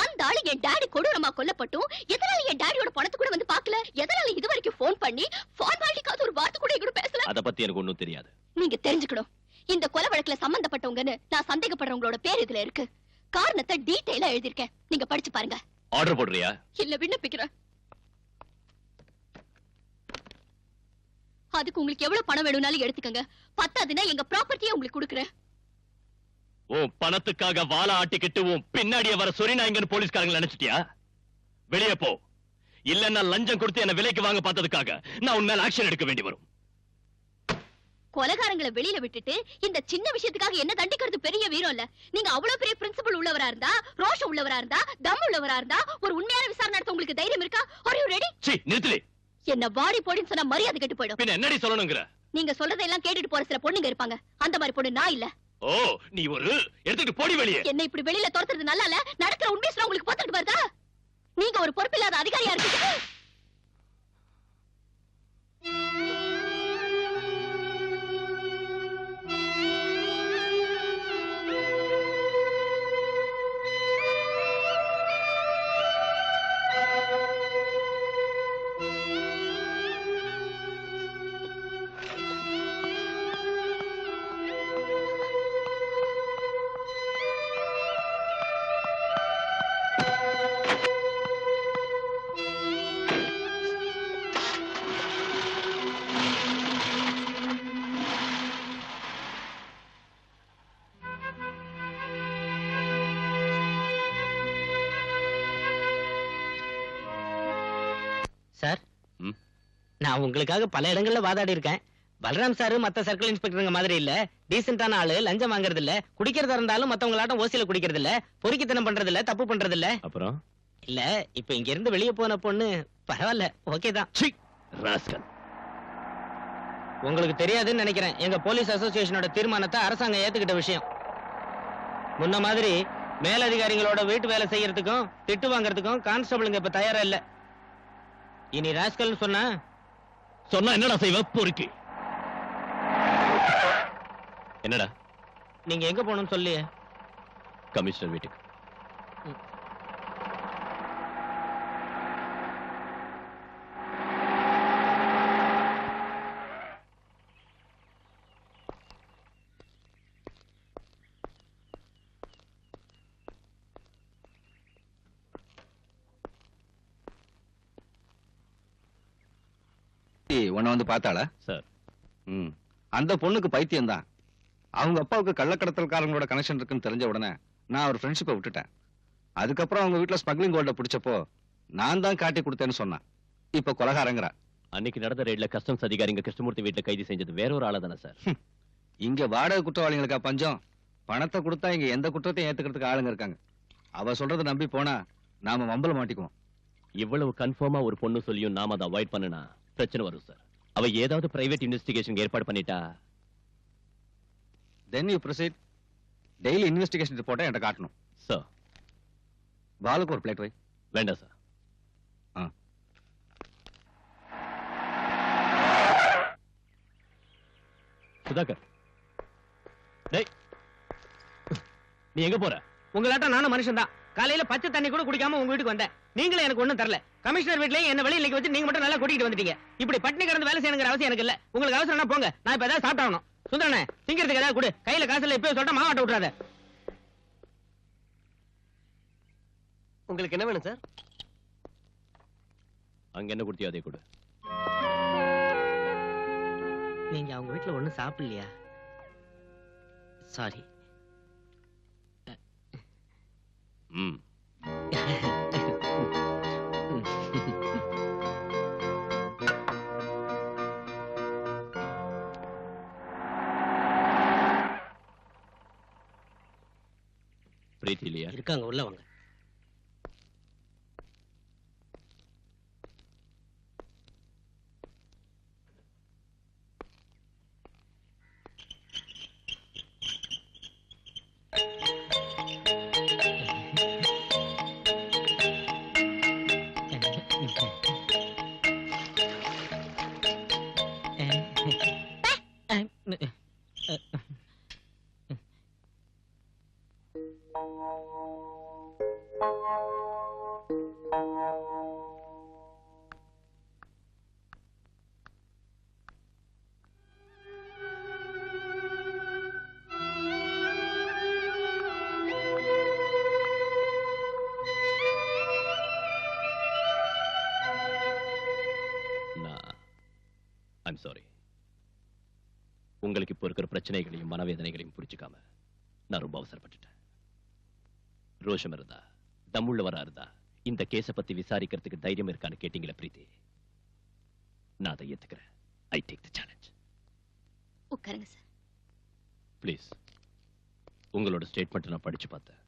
அந்த ஆளு என் டாடி கொடூரமா கொல்லப்பட்டும் எதனால என் டாடியோட பணத்தை கூட வந்து பாக்கல? எதனால இது வரைக்கும் போன் பண்ணி ஃபார்மாலிட்டிக்காவது ஒரு வார்த்தை கூட எங்கூட பேசல? அத பத்தி எனக்கு ஒண்ணும் தெரியாது. நீங்க தெரிஞ்சுக்கணும். இந்த கொலை வழக்குல சம்பந்தப்பட்டவங்கன்னு நான் சந்தேகப்படுறவங்களோட பேர் இதுல இருக்கு. காரணத்தை டீடைலா எழுதிருக்கேன். நீங்க படிச்சு பாருங்க. ஆர்டர் போடுறியா? இல்ல, விண்ணப்பிக்கிறேன். அதுக்கு உங்களுக்கு எவ்வளவு பணம் வேணும்னாலும் எடுத்துக்கங்க. பத்தாதுன்னா எங்க ப்ராப்பர்ட்டியை உங்களுக்கு கொடுக்குறேன். உன் பணத்துக்காக வாழ ஆட்டிக்கிட்டு உன் பின்னாடியே வர சொரிநாயங்கன்னு போலீஸ்காரங்க நினைச்சிட்டியா? வெளியே போ. இல்லன்னா லஞ்சம் கொடுத்து என்ன விலைக்கு வாங்க பார்த்ததுக்காக நான் உன் மேல ஆக்ஷன் எடுக்க வேண்டி வரும். கொலைகாரங்களை வெளியில விட்டுட்டு இந்த சின்ன விஷயத்துக்காக என்ன தண்டிக்கிறது பெரிய வீரம் இல்ல. நீங்க அவ்வளவு பெரிய பிரின்சிபல் உள்ளவரா இருந்தா, ரோஷம் உள்ளவரா இருந்தா, தம் உள்ளவரா இருந்தா ஒரு உண்மையான விசாரணை நடத்த உங்களுக்கு தைரியம் இருக்கா? Are you ready? சீ, நிறுத்துடி. என்ன வாடி போடின்னு சொன்னா மரியாதை கெட்டு போயிடும். பின்ன என்னடி சொல்லணும்ங்கற? நீங்க சொல்றதெல்லாம் கேட்டுட்டு போற சில பொண்ணுங்க இருப்பாங்க. அந்த மாதிரி பொண்ணு நான் இல்ல. ஓ, நீ ஒரு எடுத்துட்டு போடி வெளியே. என்ன இப்படி வெளியில துரத்துறது நல்லா இல்ல. நடக்கிற உண்மையை சொல்ல உங்களுக்கு பார்த்துட்டு வருதா? நீங்க ஒரு பொறுப்பில்லாத அதிகாரியா இருக்கீங்க. சார், நான் உங்களுக்காக பல இடங்கள்ல வாதாடி இருக்கேன். பலராம் சாரு மத்த சர்க்கிள் இன்ஸ்பெக்டருங்க மாதிரி இல்ல. டீசென்டான ஆளு, லஞ்சம் வாங்குறது இல்ல, குடிக்கிறதா இருந்தாலும் மத்தவங்களாட்டம் ஓசியில குடிக்கிறது இல்ல, பொறுக்கித்தனம் பண்றது இல்ல, தப்பு பண்றது இல்ல. அப்புறம் இல்ல, இப்ப இங்க இருந்து வெளியே போன பொண்ணு பரவாயில்ல, ஓகே தான். ராஸ்கல், உங்களுக்கு தெரியாதுன்னு நினைக்கிறேன், எங்க போலீஸ் அசோசியேஷனோட தீர்மானத்தை அரசாங்கம் ஏத்துக்கிட்ட விஷயம். முன்ன மாதிரி மேலதிகாரிகளோட வீட்டு வேலை செய்யறதுக்கும் திட்டு வாங்கறதுக்கும் கான்ஸ்டபிளுங்க இப்ப தயாரா இல்ல. இனி ராஸ்கல் சொன்னா என்னடா செய்வ? பொறுக்கி. என்னடா? நீங்க எங்க போகணும்னு சொல்லியே. கமிஷனர் வீட்டுக்கு. உன்னை வந்து பார்த்தாளா? சார், அந்த பொண்ணுக்கு பைத்தியம் தான். அவங்க அப்பாவுக்கு கள்ளக்கடத்தல்காரங்களோட கனெக்ஷன் இருக்குன்னு தெரிஞ்ச உடனே நான் ஒரு ஃப்ரெண்ட்ஷிப்பை விட்டுட்டேன். அதுக்கப்புறம் அவங்க வீட்டுல ஸ்மக்லிங் கோல்ட பிடிச்சப்போ நான் தான் காட்டி கொடுத்தேன்னு சொன்னான். இப்ப கொலகாரங்கிறா. அன்னைக்கு நடந்த ரெய்ட்ல கஸ்டம்ஸ் அதிகாரிங்க கிருஷ்ணமூர்த்தி வீட்டுல கைது செஞ்சது வேற ஒரு ஆளு தானே சார்? இங்க வாடகை குற்றவாளிகளுக்கா பஞ்சம்? பணத்தை கொடுத்தா இங்க எந்த குற்றத்தையும் ஏத்துக்கிறதுக்கு ஆளுங்க இருக்காங்க. அவ சொல்றதை நம்பி போனா நாம மம்பல மாட்டிக்குவோம். இவ்வளவு கன்ஃபார்மா ஒரு பொண்ணு சொல்லியும் நாம அதை அவாய்ட் பண்ணனா பிரச்சனை வரும் சார். அவ ஏதாவது பிரைவேட் இன்வெஸ்டிகேஷன் ஏற்பாடு பண்ணிட்டா then you proceed. Daily investigation ரிப்போர்ட்டை என்கிட்ட காட்டணும். சார், பாலுக்கு ஒரு பிளேட் வை. வேண்டாம் சார். சுதாகர், டேய், நீ எங்க போற? உங்களாட்ட நானும் மனுஷன் தான். காலையில பச்சை தண்ணி கூட குடிக்காம உங்க வீட்டுக்கு வந்தேன். நீங்களே எனக்கு ஒண்ணும் தரல. கமிஷனர் வீட்லயே என்ன வெளியில வச்சு நீங்க மட்டும் நல்லா கூட்டிட்டு வந்துட்டீங்க. இப்படி பட்டினி கிடந்து வேலை செய்யணுங்கிற அவசியம் எனக்கு இல்ல. உங்களுக்கு அவசரம்னா போங்க, நான் இப்ப ஏதாவது சாப்பிட்டாகணும். சுந்தரனே, திங்கிறதுக்கு ஏதாவது கொடு. கையில காசு இல்ல, இப்பவே சொல்லிட்டா மாவாட்ட விட்டுறாத. உங்களுக்கு என்ன வேணும் சார்? அங்க என்ன கொடுத்தியோ அதே கொடு. நீங்க அவங்க வீட்டுல ஒண்ணும் சாப்பிடலையா? சாரி. பிரீத்தி இல்லையா? இருக்காங்க, உள்ள வாங்க. I'm sorry. உங்களுக்கு இப்போ இருக்கிற பிரச்சனைகளையும் மனவேதனைகளையும் புரிச்சுக்காம நான் ரொம்ப அவசரப்பட்டுட்டேன். ரோஷம் இருந்தா, தம்முள்ளவரா இருந்தா இந்த கேஸை பத்தி விசாரிக்கிறதுக்கு தைரியம் இருக்கான்னு கேட்டீங்களா பிரீத்தி? நான் அதை ஏத்துக்கிறேன். I take the challenge. உட்காருங்க சார். ப்ளீஸ். உங்களோட ஸ்டேட்மெண்ட் நான் படிச்சு பார்த்தேன்.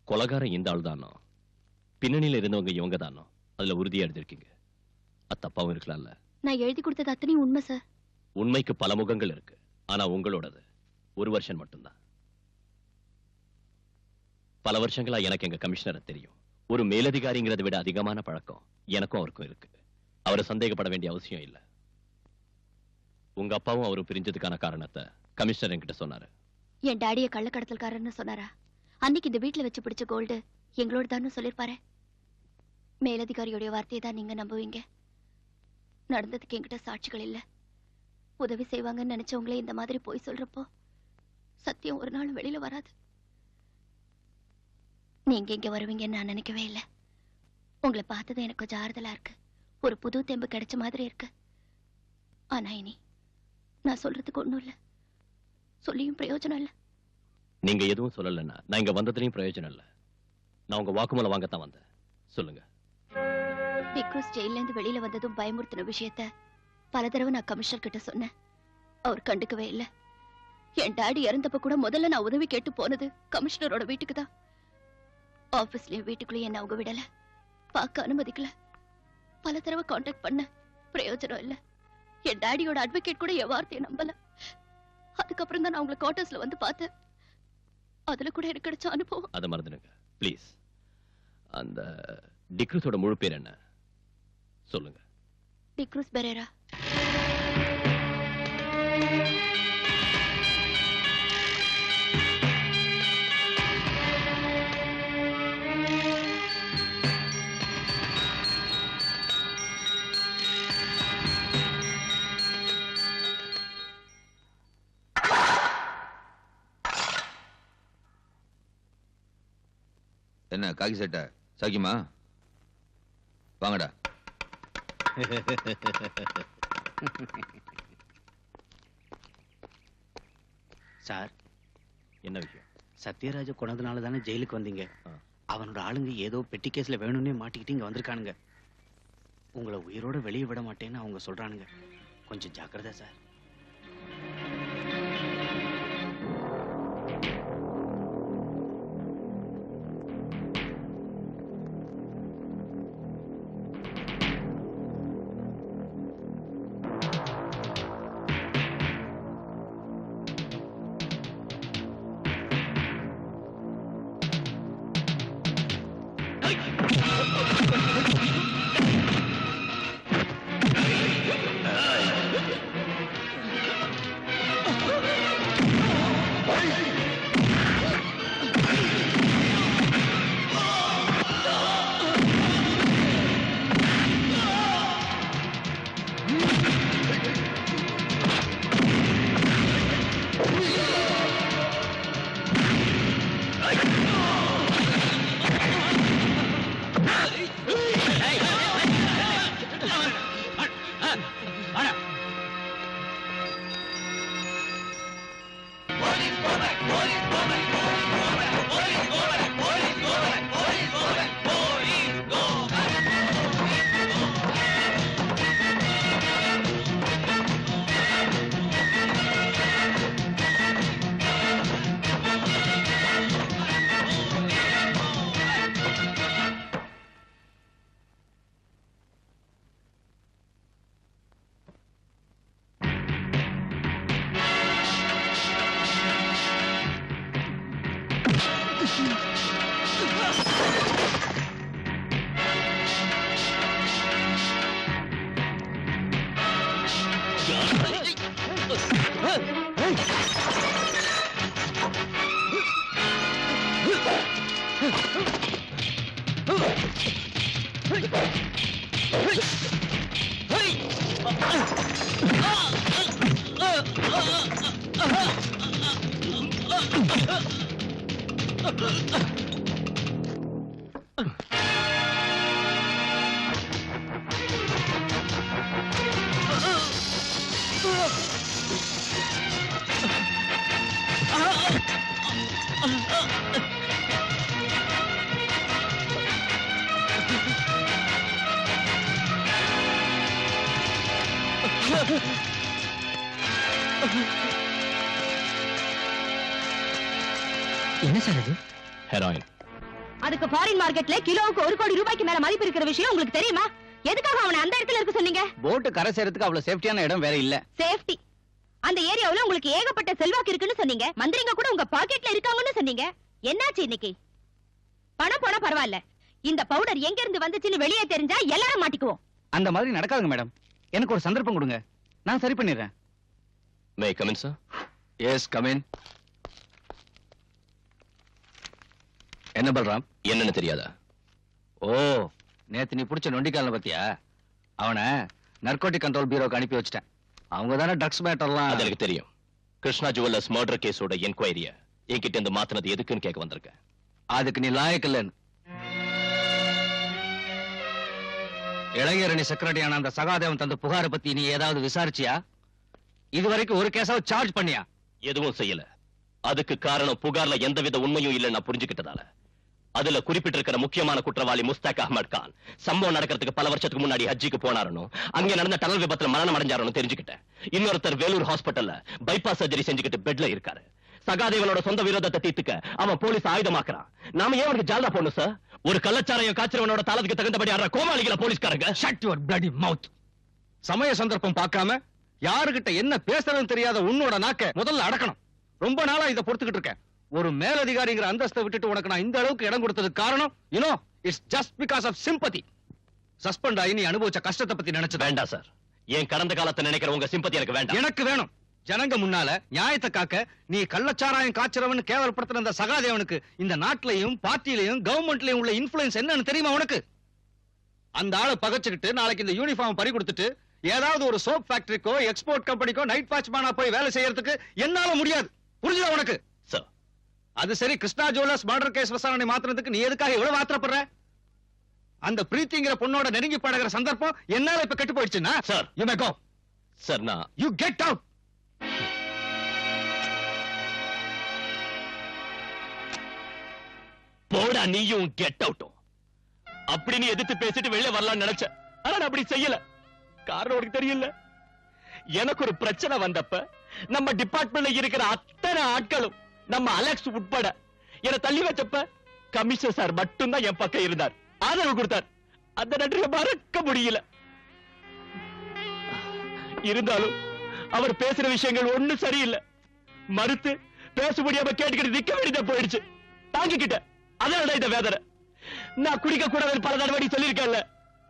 கொலைகாரன் இந்த ஆள் தானோ, பின்னணியில இருந்தவங்க இவங்க தானோ, அதுல உறுதியா எழுதிருக்கீங்க. அது தப்பாவும் இருக்கலாம்ல? நான் எழுதி கொடுத்தது அத்தனையும் உண்மை சார். உண்மைக்கு பல முகங்கள் இருக்கு. ஆனா உங்களோடது ஒரு வருஷம் மட்டும்தான். பல வருஷங்களா எனக்கு எங்க கமிஷனரை தெரியும். ஒரு மேலதிகாரிங்கிறத விட அதிகமான பழக்கம் எனக்கும் அவருக்கும் இருக்கு. அவரை சந்தேகப்பட வேண்டிய அவசியம் இல்ல. உங்க அப்பாவும் அவரும் பிரிஞ்சதுக்கான காரணத்தை கமிஷனர் என்கிட்ட சொன்னாரு. என் டாடிய கள்ளக்கடத்தல்காரன்னு சொன்னாரா? அன்னைக்கு இந்த வீட்டுல வச்சு பிடிச்ச கோல்டு எங்களோட தான் சொல்லிருப்பாரு. மேலதிகாரியோட வார்த்தையை தான் நீங்க நம்புவீங்க. நடந்ததுக்கு என்கிட்ட சாட்சிகள் இல்ல. உதவி செய்வாங்கன்னு நினைச்சவங்களே இந்த மாதிரி போய் சொல்றப்போ சத்தியம் ஒரு நாள் வெளியில வராது. நீங்க இங்க வருவீங்கன்னு நான் நினைக்கவே இல்லை. உங்களை பார்த்தது எனக்கு கொஞ்சம் ஆறுதலா இருக்கு. ஒரு புது தெம்பு கிடைச்ச மாதிரி இருக்கு. ஆனா இனி நான் சொல்றதுக்கு ஒண்ணும் இல்ல, சொல்லியும் பிரயோஜனம் இல்ல. நீங்க எதுவும் சொல்லலன்னா நான் இங்க வந்ததுலயும் பிரயோஜனம் இல்ல. நான் உங்க வாக்குமூலம் வாங்கத்தான் வந்தேன். சொல்லுங்க. டிக்ரூஸ் ஜெயில இருந்து வெளியில வந்ததும் பயமுறுத்தின விஷயத்த பல தடவை நான் கமிஷனர் கிட்ட சொன்னேன். அவர் கண்டுக்கவே இல்ல. என் டாடி இறந்தப்ப கூட முதல்ல நான் உதவி கேட்டு போனது கமிஷனரோட வீட்டுக்கு தான். ஆபீஸ்லயும் வீட்டுக்குள்ளேயும் என்ன அவங்க விடல, பார்க்க அனுமதிக்கல. பல தடவை கான்டாக்ட் பண்ண, பிரயோஜனம் இல்ல. என் டாடியோட அட்வொகேட் கூட என் வார்த்தையை நம்பல. அதுக்கப்புறம் தான் நான் உங்களை குவார்டர்ஸ்ல வந்து பார்த்தேன். அதுல கூட எனக்கு கிடைச்ச அனுபவம். அதை மறந்துடுங்க ப்ளீஸ். அந்த டிக்ரூஸோட முழு பேர் என்ன சொல்லுங்க. டிக்ரூஸ் பெரேரா. என்ன காக்கி சட்டை சாக்கியமா? வாங்கடா. சார், என்ன விஷயம்? சத்யராஜ கொண்டதுனால தானே ஜெயிலுக்கு வந்தீங்க. அவனோட ஆளுங்க ஏதோ பெட்டி கேஸ்ல வேணும்னே மாட்டிக்கிட்டு இங்க வந்திருக்கானுங்க. உங்களை உயிரோட வெளியே விட மாட்டேன்னு அவங்க சொல்றானுங்க. கொஞ்சம் ஜாக்கிரதை சார். என்ன சார் இது? ஹெராயின். அதுக்கு ஃபாரின் மார்க்கெட்ல கிலோவுக்கு 1 கோடி ரூபாய்க்கு மேல மதிப்பு இருக்கிற விஷயம் உங்களுக்கு தெரியுமா? எதுக்காக அவனை அந்த இடத்துல இருக்க சொன்னீங்க? போட்டு கரை சேரத்துக்கு அவ்வளவு சேஃப்டியான இடம் வேற இல்ல. சேஃப்டி. அந்த ஏரியாவுல உங்களுக்கு ஏகப்பட்ட செல்வாக்கு இருக்குன்னு சொன்னீங்க. மந்திரிங்க கூட உங்க பாக்கெட்ல இருக்காங்கன்னு சொன்னீங்க. என்னாச்சு இன்னைக்கு? பணம் போனா பரவாயில்ல. இந்த பவுடர் எங்க இருந்து வந்துச்சுன்னு வெளியே தெரிஞ்சா எல்லாரும் மாட்டிக்குவோம். அந்த மாதிரி நடக்காதுங்க மேடம். எனக்கு ஒரு சந்தர்ப்பம் கொடுங்க, நான் சரி பண்ணிடுறேன். May come in sir? Yes come in. என்ன பல்ராம்? என்னன்னு தெரியாதா? ஓ, நேத்து நீ புடிச்ச நொண்டிக்கால பத்தியா? அவனை நர்கோட்டிக் கண்ட்ரோல் பியூரோக்கு அனுப்பி வச்சிட்டேன். அவங்க தானே ட்ரக்ஸ் மேட்டர்லாம். அது எனக்கு தெரியும். கிருஷ்ணா ஜுவல்லர்ஸ் மர்டர் கேஸோட என்கொயரிய என்கிட்ட இருந்து மாத்தினது எதுக்குன்னு கேட்க வந்திருக்கேன். அதுக்கு நீ லாயக்கில்லன்னு. இளைஞரணி செக்ரட்டரியான அந்த சகாதேவன் தந்த புகாரை பத்தி நீ ஏதாவது விசாரிச்சியா? இதுவரைக்கும் ஒரு கேஸாவது சார்ஜ் பண்ணியா? எதுவும் செய்யல. அதுக்கு காரணம் புகார்ல எந்தவித உண்மையும் இல்ல நான் புரிஞ்சுக்கிட்டதால. அதுல குறிப்பிட்டிருக்கிற முக்கியமான குற்றவாளி முஸ்தாக் அஹ்மத் கான் சம்பவம் நடக்கிறதுக்கு பல வருஷத்துக்கு முன்னாடி ஹஜ்ஜிக்கு போனாரணும், அங்க நடந்த டனல் விபத்துல மரணம் அடைஞ்சாரணும் தெரிஞ்சுக்கிட்டேன். இன்னொருத்தர் வேலூர் ஹாஸ்பிட்டல்ல பைபாஸ் சர்ஜரி செஞ்சுக்கிட்டு பெட்ல இருக்காரு. சகாதேவனோட சொந்த விரோதத்தை தீர்த்துக்க அவன் போலீஸ் ஆயுதமாக்குறான். நாம ஏன் அவனுக்கு ஜால்ரா போடணும் சார்? ஒரு கள்ளச்சாரையும் காய்ச்சறவனோட தாளத்துக்கு தகுந்தபடி ஆடுற கோமாளிகள போலீஸ்காரங்க. ஷட் யுவர் பிளடி மவுத். சமய சந்தர்ப்பம் பார்க்காம யாருகிட்ட என்ன பேசுறதுன்னு தெரியாத உன்னோட நாக்க முதல்ல அடக்கணும். ரொம்ப நாளா இத பொறுத்துக்கிட்டு இருக்கேன். ஒரு மேலதிகாரிங்கிற அந்தஸ்தை விட்டுட்டு உனக்கு நான் இந்த அளவுக்கு இடம் கொடுத்ததுக்கு காரணம் it's just because of sympathy. Suspend ஆகி நீ அனுபவிச்ச கஷ்டத்தை பத்தி நினைச்சு வேண்டாம் சார். என் கடந்த காலத்தை நினைக்கிற உங்க சிம்பத்தி எனக்கு வேண்டாம். எனக்கு வேணும். ஜனங்க முன்னால நியாயத்தை காக்க நீ கள்ளச்சாராயம் காய்ச்சறவன் கேவலப்படுத்துற அந்த சகாதேவனுக்கு இந்த நாட்டிலையும் பார்ட்டிலையும் கவர்மெண்ட்லயும் உள்ள இன்ஃப்ளூயன்ஸ் என்னன்னு தெரியுமா உனக்கு? அந்த ஆளை பகச்சுக்கிட்டு நாளைக்கு இந்த யூனிஃபார்ம் பறி கொடுத்துட்டு ஏதாவது ஒரு சோப் ஃபேக்டரிக்கோ எக்ஸ்போர்ட் கம்பெனிக்கோ நைட் வாட்ச்மேனா போய் வேலை செய்யறதுக்கு என்னால முடியாது. புரிஞ்சுதா உனக்கு? சார், அது சரி, கிருஷ்ணா ஜுவல்லர்ஸ் மர்டர் கேஸ் விசாரணை மாத்திரத்துக்கு நீ எதுக்காக இவ்வளவு ஆத்திரப்படுற? அந்த பிரீத்திங்கிற பொண்ணோட நெருங்கி பழகிற சந்தர்ப்பம் என்னால இப்ப கெட்டு போயிடுச்சுன்னா sir, you may go. Sir, நான் யூ கெட் அவுட். போடா நீயும் கெட் அவுட்டும். அப்படி நீ எதிர்த்து பேசிட்டு வெளியே வரலாம்னு நினைச்ச. ஆனா நான் அப்படி செய்யல. காரணம் உனக்கு தெரியல. எனக்கு ஒரு பிரச்சனை வந்தப்ப நம்ம டிபார்ட்மெண்ட்ல இருக்கிற அத்தனை ஆட்களும் நம்ம அலெக்ஸ் உட்பட என்ன தள்ளி வச்சப்ப கமிஷனர் சார் மட்டும்தான் என் பக்கம் இருந்தார், ஆதரவு கொடுத்தார். அந்த நன்றியை மறக்க முடியல. இருந்தாலும் அவர் பேசுற விஷயங்கள் ஒண்ணும் சரியில்லை. மறுத்து பேச முடியாம கேட்டுக்கிட்டு நிக்க வேண்டியதா போயிடுச்சு. தாங்கிக்கிட்ட. அதனால இந்த வேதனை. நான் குடிக்க கூடாதுன்னு பல தடவை சொல்லியிருக்கேன்ல.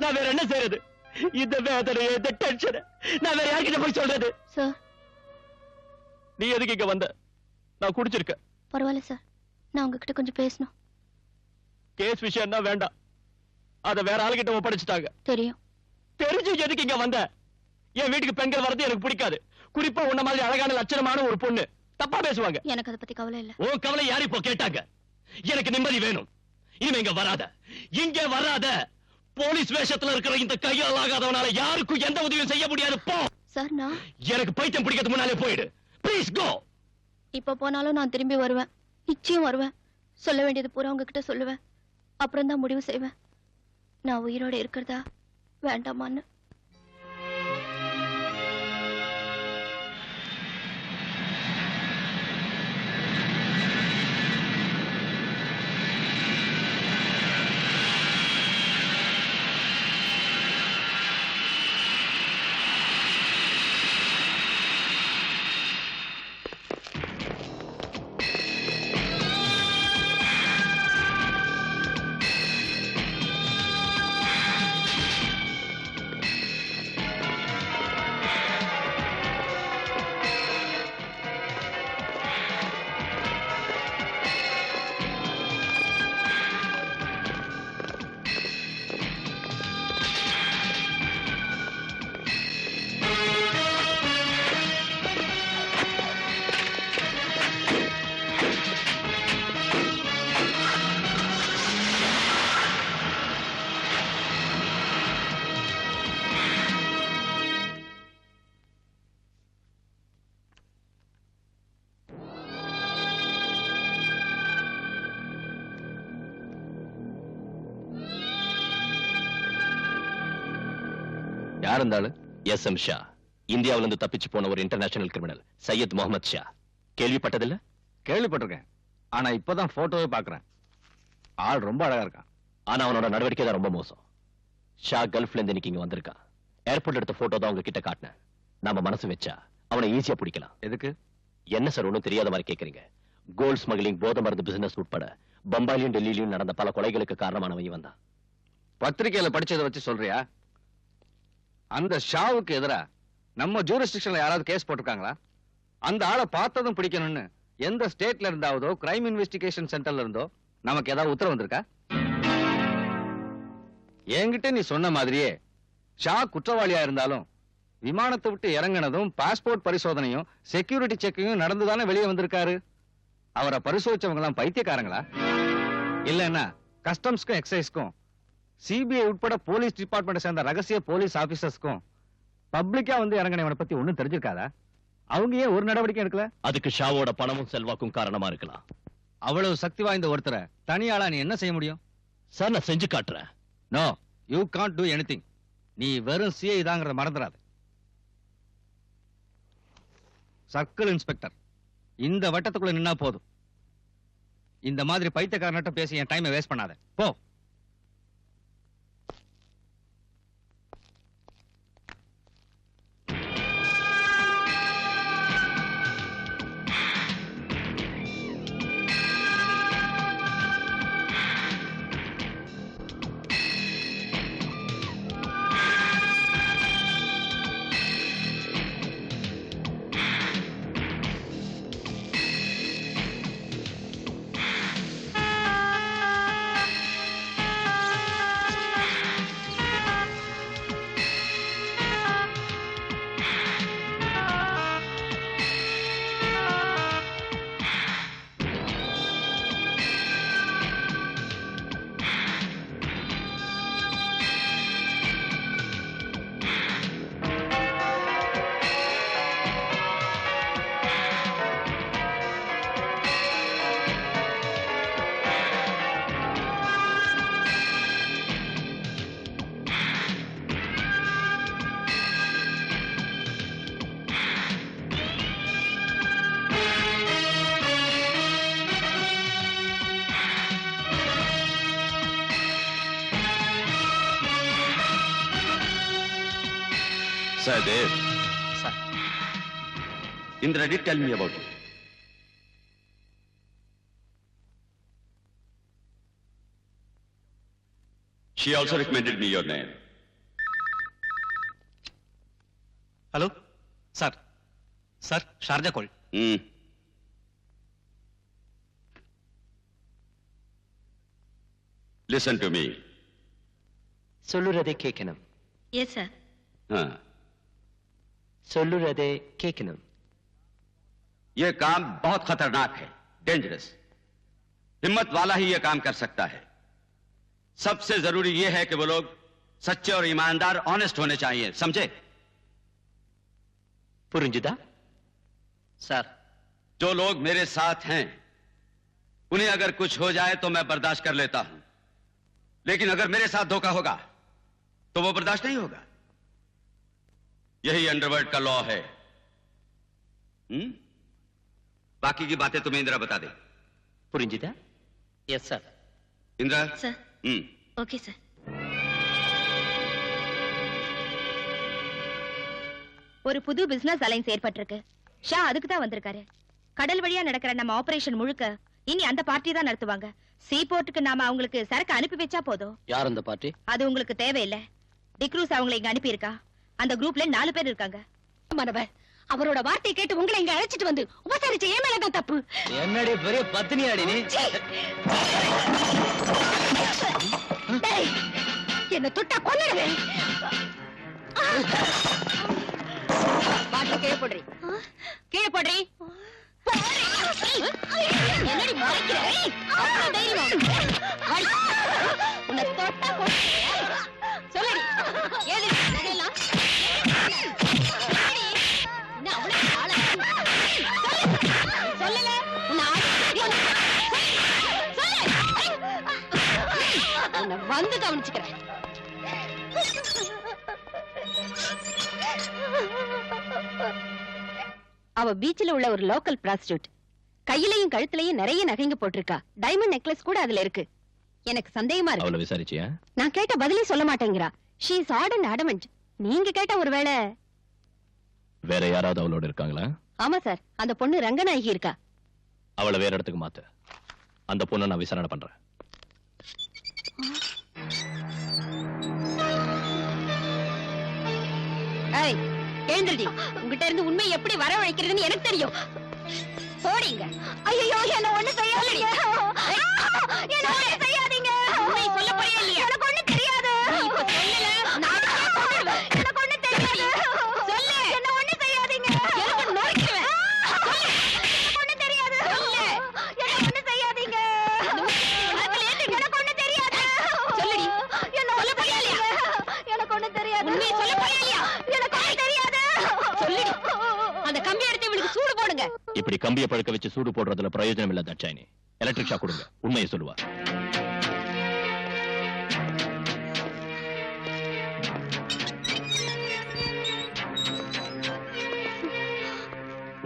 நான் வேற என்ன செய்யறது? இந்த வேதனை, இந்த டென்ஷன் நான் வேற யார்கிட்ட போய் சொல்றது? சார், நீ எதுக்கு இங்க வந்த? நான் குடிச்சிருக்க. பரவாயில்ல சார், நான் உங்ககிட்ட கொஞ்சம் பேசணும். கேஸ் விஷயம் தான் வேண்டாம். அத வேற ஆளுகிட்ட ஒப்படைச்சிட்டாங்க. தெரியும். தெரிஞ்சு எதுக்கு இங்க வந்த? என் வீட்டுக்கு பெண்கள் வரது எனக்கு பிடிக்காது. குறிப்பா உன்ன மாதிரி அழகான லட்சணமான ஒரு பொண்ணு தப்பா பேசுவாங்க. எனக்கு அதை பத்தி கவலை இல்ல. உன் கவலை யாரு இப்போ கேட்டாங்க? எனக்கு நிம்மதி வேணும். இனிமே இங்க வராத, இங்க வராத. போலீஸ் வேஷத்துல இருக்கிற இந்த கையால் ஆகாதவனால யாருக்கும் எந்த உதவியும் செய்ய முடியாது. போ. சார், நான் எனக்கு பைத்தியம் பிடிக்கிறதுக்கு முன்னாலே போயிடு. Please go. இப்ப போனாலும் நான் திரும்பி வருவேன். நிச்சயம் வருவேன். சொல்ல வேண்டியது பூரா உங்ககிட்ட சொல்லுவேன். அப்புறம் தான் முடிவு செய்வேன் நான் உயிரோட இருக்கிறதா வேண்டாமான்னு. யார் இருந்தாலும் SM ஷா, இந்தியாவில இருந்து தப்பிச்சு போன ஒரு இன்டர்நேஷனல் கிரிமினல் சையத் முகமது ஷா. கேள்விப்பட்டதில்ல? கேள்விப்பட்டிருக்கேன், ஆனா இப்பதான் போட்டோவே பாக்குறேன். ஆள் ரொம்ப அழகா இருக்கான். ஆனா அவனோட நடவடிக்கை தான் ரொம்ப மோசம். ஷா கல்ஃப்ல இருந்து இன்னைக்கு இங்க வந்திருக்கான். ஏர்போர்ட்ல எடுத்த போட்டோ தான் உங்க கிட்ட காட்டினேன். நாம மனசு வச்சா அவனை ஈஸியா பிடிக்கலாம். எதுக்கு? என்ன சார் ஒண்ணும் தெரியாத மாதிரி கேக்குறீங்க? கோல்ட் ஸ்மக்லிங், போதை மருந்து பிசினஸ் உட்பட பம்பாயிலும் டெல்லியிலும் நடந்த பல கொலைகளுக்கு காரணமானவன் இவன் தான். பத்திரிகையில படிச்சதை வச்சு சொல்றியா? அந்த ஷாவுக்கு எதிரா நம்ம ஜூரிஸ்டிக்ஷன்ல யாராவது கேஸ் போட்டிருக்காங்களா? அந்த ஆளை பார்த்ததும் பிடிக்கணும்னு எந்த ஸ்டேட்ல இருந்தாவதோ கிரைம் இன்வெஸ்டிகேஷன் சென்டர்ல இருந்தோ நமக்கு ஏதாவது உத்தரவு வந்திருக்கா? என்கிட்ட நீ சொன்ன மாதிரியே ஷா குற்றவாளியா இருந்தாலும் விமானத்தை விட்டு இறங்கினதும் பாஸ்போர்ட் பரிசோதனையும் செக்யூரிட்டி செக்கிங்கும் நடந்துதானே வெளியே வந்திருக்காரு. அவரை பரிசோதிச்சவங்க எல்லாம் பைத்தியக்காரங்களா? இல்லன்னா கஸ்டம்ஸ்க்கும் எக்ஸைஸ்க்கும் சிபிஐ உட்பட போலீஸ் டிபார்ட்மெண்ட் சேர்ந்த ரகசிய போலீஸ் ஆபீசர்ஸ்க்கும் பப்ளிக்கா வந்து இறங்கினவனை பத்தி ஒண்ணும் தெரிஞ்சிருக்காதா? அவங்க ஏன் ஒரு நடவடிக்கை எடுக்கல? அதுக்கு ஷாவோட பணமும் செல்வாக்கும் காரணமா இருக்கலாம். அவ்வளவு சக்தி வாய்ந்த ஒருத்தரை தனியாளா நீ என்ன செய்ய முடியும்? சார் நான் செஞ்சு காட்டுறேன். No, you can't do anything. நீ வெறும் சிஐ தாங்கிறத மறந்துடாத. சர்க்கிள் இன்ஸ்பெக்டர் இந்த வட்டத்துக்குள்ள நின்னா போதும். இந்த மாதிரி பைத்தியக்காரன்ட்ட பேசி என் டைமை வேஸ்ட் பண்ணாத. போ. Sahdev. Sir. Indra did tell me about you. She also recommended me your name. Hello sir. Sir Sharjah call. Listen to me. சொல்லுறதை கேட்கணும். Yes sir. हाँ. சொல்லுறதை கேட்கணும். ये काम बहुत खतरनाक है, डेंजरस. हिम्मत वाला ही ये काम कर सकता है. सबसे जरूरी ये है कि वो लोग सच्चे और ईमानदार, ऑनेस्ट होने चाहिए, समझे? புரிஞ்சுதா? சார் जो लोग मेरे साथ हैं, उन्हें अगर कुछ हो जाए तो मैं बर्दाश्त कर लेता हूं, लेकिन अगर मेरे साथ धोखा होगा तो वो बर्दाश्त नहीं होगा. यही अंडरवर्ल्ड का लॉ है. बाकी की बातें तुम्हें इंदिरा बता दे. புரிஞ்சுதா? Yes sir. Indira. Sir. Okay sir. ஒரு புது பிசினஸ் அலைன்ஸ் ஏற்பட்டிருக்கு. ஷா அதுக்கு தான் வந்திருக்காரு. கடல் வழியா நடக்கிற நம்ம ஆபரேஷன் முழுக்க இனி அந்த பார்ட்டி தான் நடத்துவாங்க. சீபோர்ட்டுக்கு நாம அவங்களுக்கு சரக்கு அனுப்பி வச்சா போதும். யார் அந்த பார்ட்டி? அது உங்களுக்கு தேவையில்லை. டிக்ரூஸ் அவங்களை இங்க அனுப்பி இருக்கா. அந்த குரூப்ல 4 பேர் இருக்காங்க. மனவர் அவரோட வார்த்தையை கேட்டு உங்களை இங்க அழைச்சிட்டு வந்து உபசரிச்ச ஏன் மேலதான் தப்பு. என்னடி பெரிய பத்தினியாடி நீ? என்ன தொட்டா கொன்னுடுவேன். பாட்டு கீழே போடுறி. கீழே போடுறி. என்னடி மறைக்கிற? உன்னை தொட்டா கொன்னுடுவேன். சொல்லடி. ஏது நகையெல்லாம்? சொல்லல. உன்னை வந்து கவனிச்சுக்கிறேன். அவ பீச்சில் உள்ள ஒரு லோக்கல் பிராஸ்டியூட். கையிலையும் கழுத்துலயும் நிறைய நகைங்க போட்டிருக்கா. டைமண்ட் நெக்லஸ் கூட அதுல இருக்கு. எனக்கு சந்தேகமா இருக்கு. அவளை விசாரிச்சியா? நான் கேட்ட பதிலே சொல்ல மாட்டேங்கிறா. She is odd and adamant. நீங்க கேட்ட ஒருவேளை வேற யாராவது அவளோட இருக்காங்களா? ஆமா சார், அந்த பொண்ணு ரங்கநாயகி இருக்கா. அவளை வேற இடத்துக்கு மாத்து. அந்த பொண்ணை நான் விசாரணை பண்றேன். ஏய், எழுந்திருடி. உங்ககிட்ட இருந்து உண்மை எப்படி வரவழைக்கிறதுன்னு எனக்கு தெரியும். போடிங்க. ஐயோ, என்ன ஒண்ணு செய்யாதீங்க. என்ன ஒண்ணு செய்யாதீங்க. உண்மை சொல்ல போறியா இல்லையா? எனக்கு ஒண்ணு தெரியாது. நீ இப்ப சொல்லல, நான் கொன்னுடுவேன். எனக்கு ஒண்ணு தெரியாது. சொல்லு. என்ன ஒண்ணு செய்யாதீங்க. எனக்கு நொறுக்குவேன். சொல்லு. எனக்கு ஒண்ணு தெரியாது. சொல்லு. என்ன ஒண்ணு செய்யாதீங்க. எனக்கு ஒண்ணு தெரியாது. சொல்லுடி. என்ன சொல்ல போறியா இல்லையா? எனக்கு ஒண்ணு தெரியாது. உண்மை சொல்ல போறியா இல்லையா? எனக்கு ஒண்ணு தெரியாது. சொல்லுடி. அந்த கம்பி எடுத்து இவளுக்கு சூடு போடுங்க. இப்படி கம்பியை பழுக்க வச்சு சூடு போடுறதுல பிரயோஜனம் இல்ல தட்சாயினி. எலக்ட்ரிக் ஷாக் கொடுங்க. உண்மையை சொல்லுவா.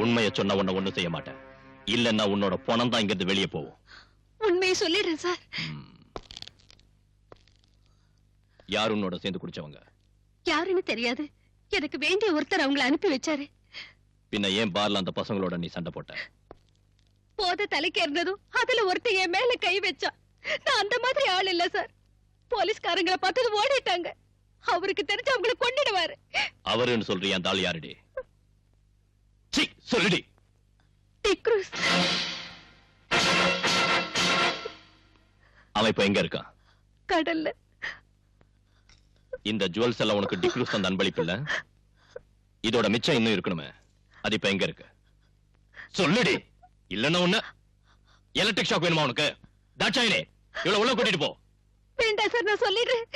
உண்மையை சொன்ன உன்னை ஒண்ணும் செய்ய மாட்டேன். இல்லன்னா உன்னோட பணம் தான் இங்கிருந்து வெளியே போகும். உண்மையை சொல்லிடுறேன் சார். யார் உன்னோட சேர்ந்து குடிச்சவங்க? யாருன்னு தெரியாது. எனக்கு வேண்டிய ஒருத்தர் அவங்களை அனுப்பி வச்சாரு. பின்ன ஏன் பார்ல அந்த பசங்களோட நீ சண்டை போட்ட? போத தலைக்கு இருந்ததும் அதுல ஒருத்தர் என் மேல கை வச்சா. நான் அந்த மாதிரி ஆள் இல்ல சார். போலீஸ்காரங்களை பார்த்தது ஓடிட்டாங்க. அவருக்கு தெரிஞ்சு அவங்களை கொன்னுடுவாரு. அவருன்னு சொல்றியா? அந்த ஆள் யாருடி? சீ, சொல்லுடி. டிக்ரூஸ். அவன் இப்ப எங்க இருக்கான்? கடல்ல. இந்த ஜுவல்ஸ் எல்லாம் உனக்கு டிக்ரூஸ் தந்த அன்பளிப்பு இல்ல? இதோட மிச்சம் இன்னும் இருக்கணுமே. அது இப்ப எங்க இருக்கு? சொல்லுடி. இல்லன்னா ஒண்ணு எலக்ட்ரிக் ஷாக் வேணுமா உனக்கு? தாட்சாயினே, இவ்வளவு உள்ள கூட்டிட்டு போ. வேண்டாம் சார், நான் சொல்லிடுறேன்.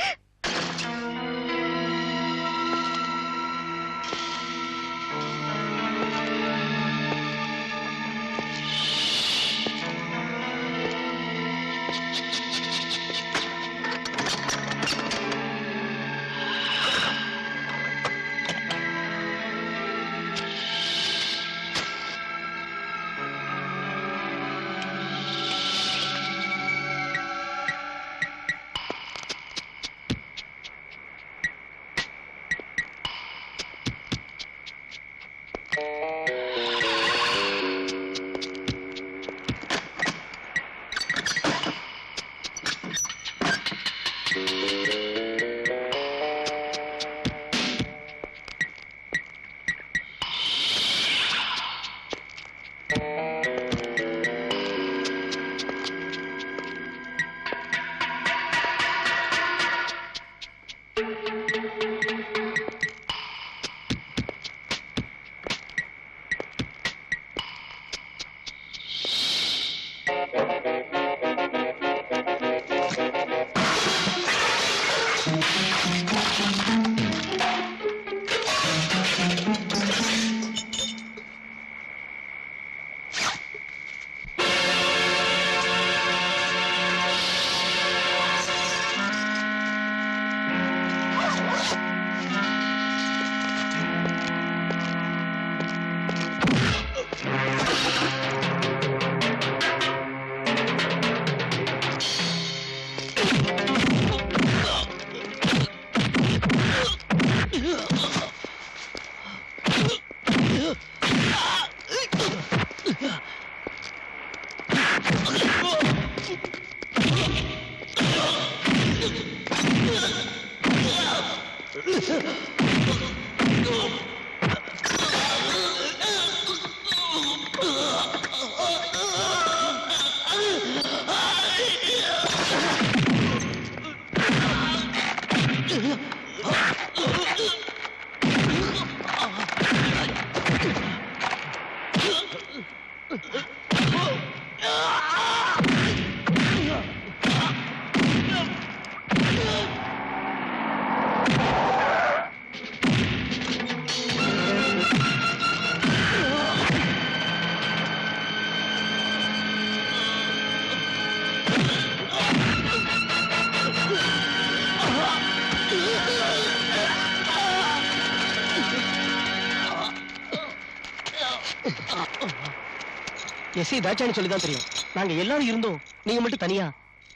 எஸ்ஐ தாட்சான்னு சொல்லி தான் தெரியும். நாங்க எல்லாரும் இருந்தோம், நீங்க மட்டும் தனியா.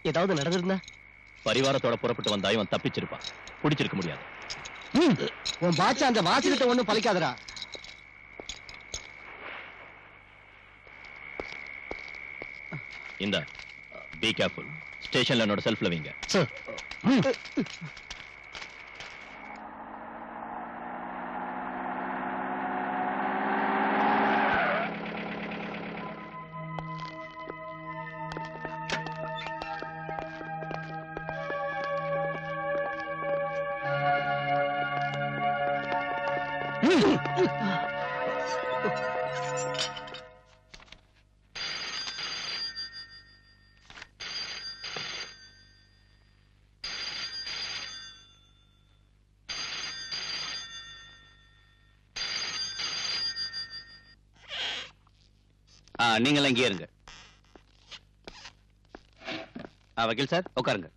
ஏதாவது நடந்திருந்தா? பரிவாரத்தோட புறப்பட்டு வந்தா இவன் தப்பிச்சிருப்பான். பிடிச்சிருக்க முடியாது. உன் பாச்சா அந்த வாசகத்தை ஒண்ணும் பலிக்காதடா. இந்த பி கேர்ஃபுல். ஸ்டேஷன்ல என்னோட செல்ஃப்ல வைங்க. சார். நீங்களாம் இங்கே இருங்க. வக்கீல் சார் உட்காருங்க.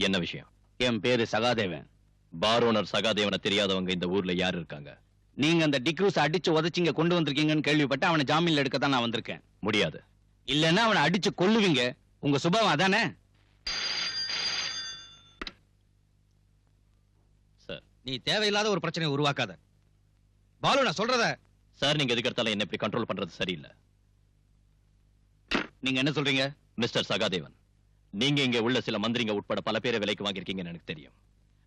என்ன விஷயம்? என் பேரு சகாதேவன். பார் ஓனர் சகாதேவனை தெரியாதவங்க இந்த ஊர்ல யார் இருக்காங்க? நீங்க அந்த டிக்ரூஸ் அடிச்சு உதச்சிங்க கொண்டு வந்திருக்கீங்கன்னு கேள்விப்பட்டு அவனை ஜாமீன்ல எடுக்க தான் நான் வந்திருக்கேன். முடியாது. இல்லன்னா அவனை அடிச்சு கொல்லுவீங்க. உங்க சுபாவம் அதானே? சார், நீ தேவையில்லாத ஒரு பிரச்சனையை உருவாக்காத. பாலு, நான் சொல்றத. சார், நீங்க எதுக்கு எடுத்தாலும் என்ன இப்படி கண்ட்ரோல் பண்றது சரியில்லை. நீங்க என்ன சொல்றீங்க? மிஸ்டர் சகாதேவன், நீங்க இங்க உள்ள சில மந்திரிங்க உட்பட பல பேரை விலைக்கு வாங்கியிருக்கீங்கன்னு எனக்கு தெரியும்.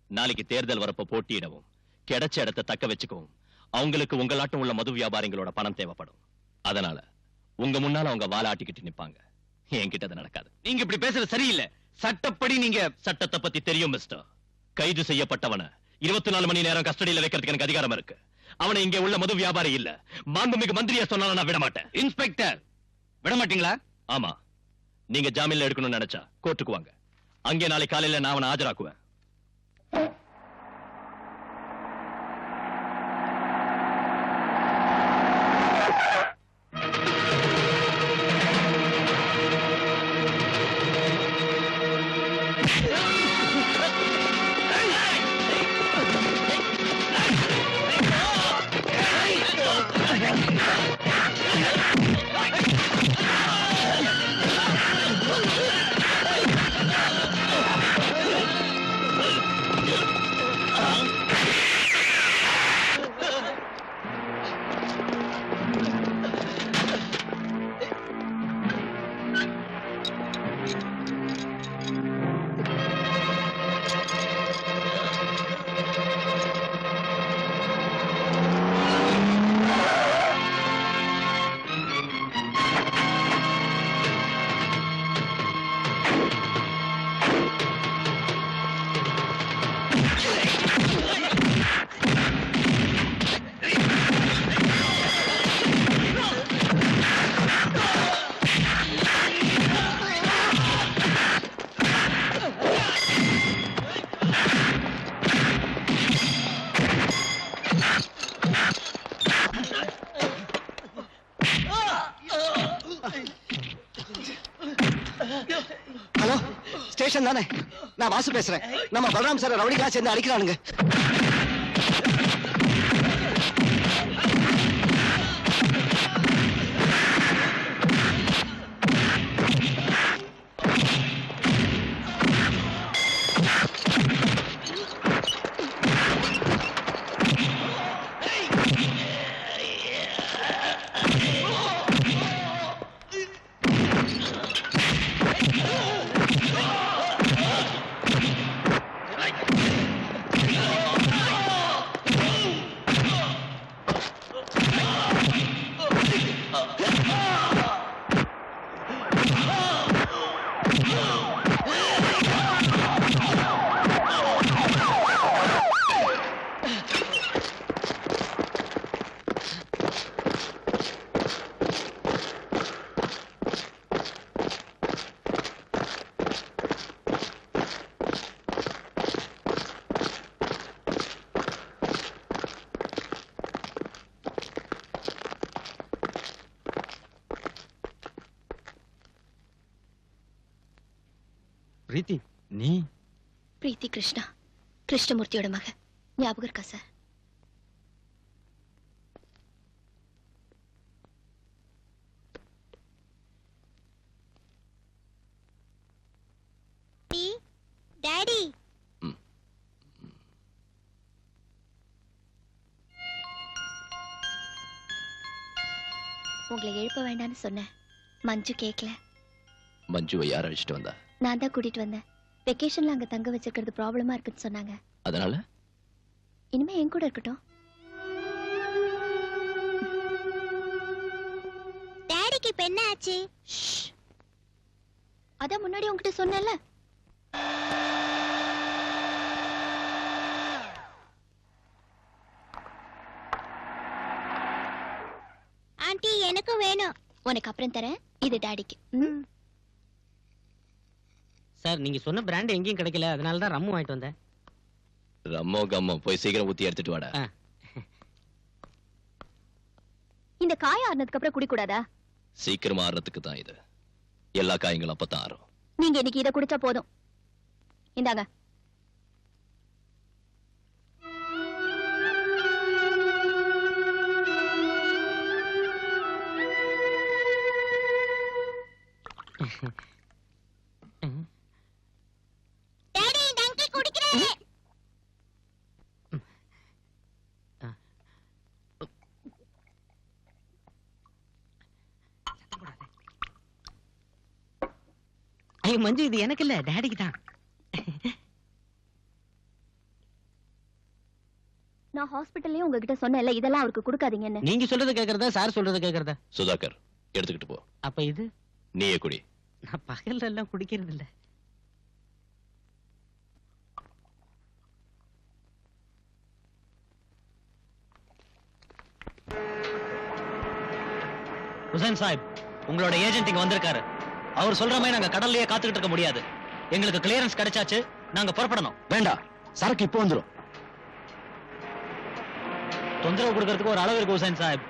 நாளைக்கு தேர்தல் வரப்ப போட்டியிடவும் கிடைச்ச இடத்தை தக்க வச்சுக்கவும் அவங்களுக்கு உங்களாட்டம் உள்ள மது வியாபாரிகளோட பணம் தேவைப்படும். அதனால உங்க முன்னால அவங்க வாலாட்டிக்கிட்டு நிப்பாங்க. என்கிட்ட அது நடக்காது. நீங்க இப்படி பேசுறது சரியில்லை. சட்டப்படி நீங்க சட்டத்தை பத்தி தெரியும் மிஸ்டர். கைது செய்யப்பட்டவன 24 மணி நேரம் கஸ்டடியில வைக்கிறதுக்கு எனக்கு அதிகாரம் இருக்கு. அவனை இங்க உள்ள மது வியாபாரி இல்ல, மாண்புமிகு மந்திரியா சொன்னாலும் நான் விட மாட்டேன். இன்ஸ்பெக்டர், விட மாட்டீங்களா? ஆமா, நீங்க ஜாமீன்ல எடுக்கணும்னு நினைச்சா கோர்ட்டுக்கு வாங்க. அங்கே நாளை காலையில நான் அவனை ஆஜராக்குவேன். ஹலோ, ஸ்டேஷன் தானே? நான் வாசு பேசுறேன். நம்ம பலராம் சார் ரவுடிகளா சேர்ந்து அடிக்கிறானுங்க. பிரீத்தி, நீ? பிரீத்தி கிருஷ்ணா, கிருஷ்ணமூர்த்தியோட மக. ஞாபகம் இருக்கா சார்? டாடி உங்களை எழுப்ப வேண்டாம்னு சொன்னேன். மஞ்சு கேட்கல. மஞ்சுவை யார் அழைச்சிட்டு வந்தா? நான் தான் கூட்டிட்டு வந்தேன். வெக்கேஷன்ல அங்க தங்க வச்சிருக்கிறது ப்ராப்ளமா இருக்குன்னு சொன்னாங்க. அதனால இனிமே என் கூட இருக்கட்டும். டாடிக்கு இப்ப என்ன ஆச்சு? அதான் முன்னாடி உன்கிட்ட சொன்னேன்ல. ஆண்டி எனக்கு வேணும். உனக்கு அப்புறம் தரேன். இது டாடிக்கு. சார் நீங்க சொன்ன பிராண்ட் எங்கேயும் கிடைக்கல, அதனால தான் ரம்மு வாங்கிட்டு வந்தேன். ரம்மோ கம்மோ போய் சீக்கிரம் ஊத்தி எடுத்துட்டு வாடா. இந்த காய ஆறுனதுக்கு அப்புறம் குடி கூடாதா? சீக்கிரமா ஆறதுக்கு தான் இது. எல்லா காயங்களும் அப்பதான் ஆறும். நீங்க இன்னைக்கு இத குடிச்சா போதும். இந்தாங்க. டாடி டங்கி குடிக்கிறேன். ஐயோ மஞ்சு, இது எனக்கு இல்ல, டாடிக்கு தான். நான் ஹாஸ்பிடல்லயே உங்ககிட்ட சொன்னேன்ல, இதெல்லாம் அவருக்கு கொடுக்காதீங்கன்னு. நீங்க சொல்றது கேக்குறதா சார் சொல்றது கேக்குறதா? சுதாகர் எடுத்துக்கிட்டு போ. அப்ப இது நீயே குடி. நான் பகல்ல எல்லாம் குடிக்கிறது இல்ல. ஹுசைன் சாஹிப், உங்களோட ஏஜென்ட் இங்க வந்திருக்காரு. அவர் சொல்ற மாதிரி நாங்க கடல்லயே காத்துக்கிட்டு இருக்க முடியாது. எங்களுக்கு கிளியரன்ஸ் கிடைச்சாச்சு, நாங்க புறப்படணும். வேண்டாம், சரக்கு இப்போ வந்துரும். தொந்தரவு கொடுக்கறதுக்கு ஒரு அளவு இருக்கு ஹுசைன் சாஹிப்.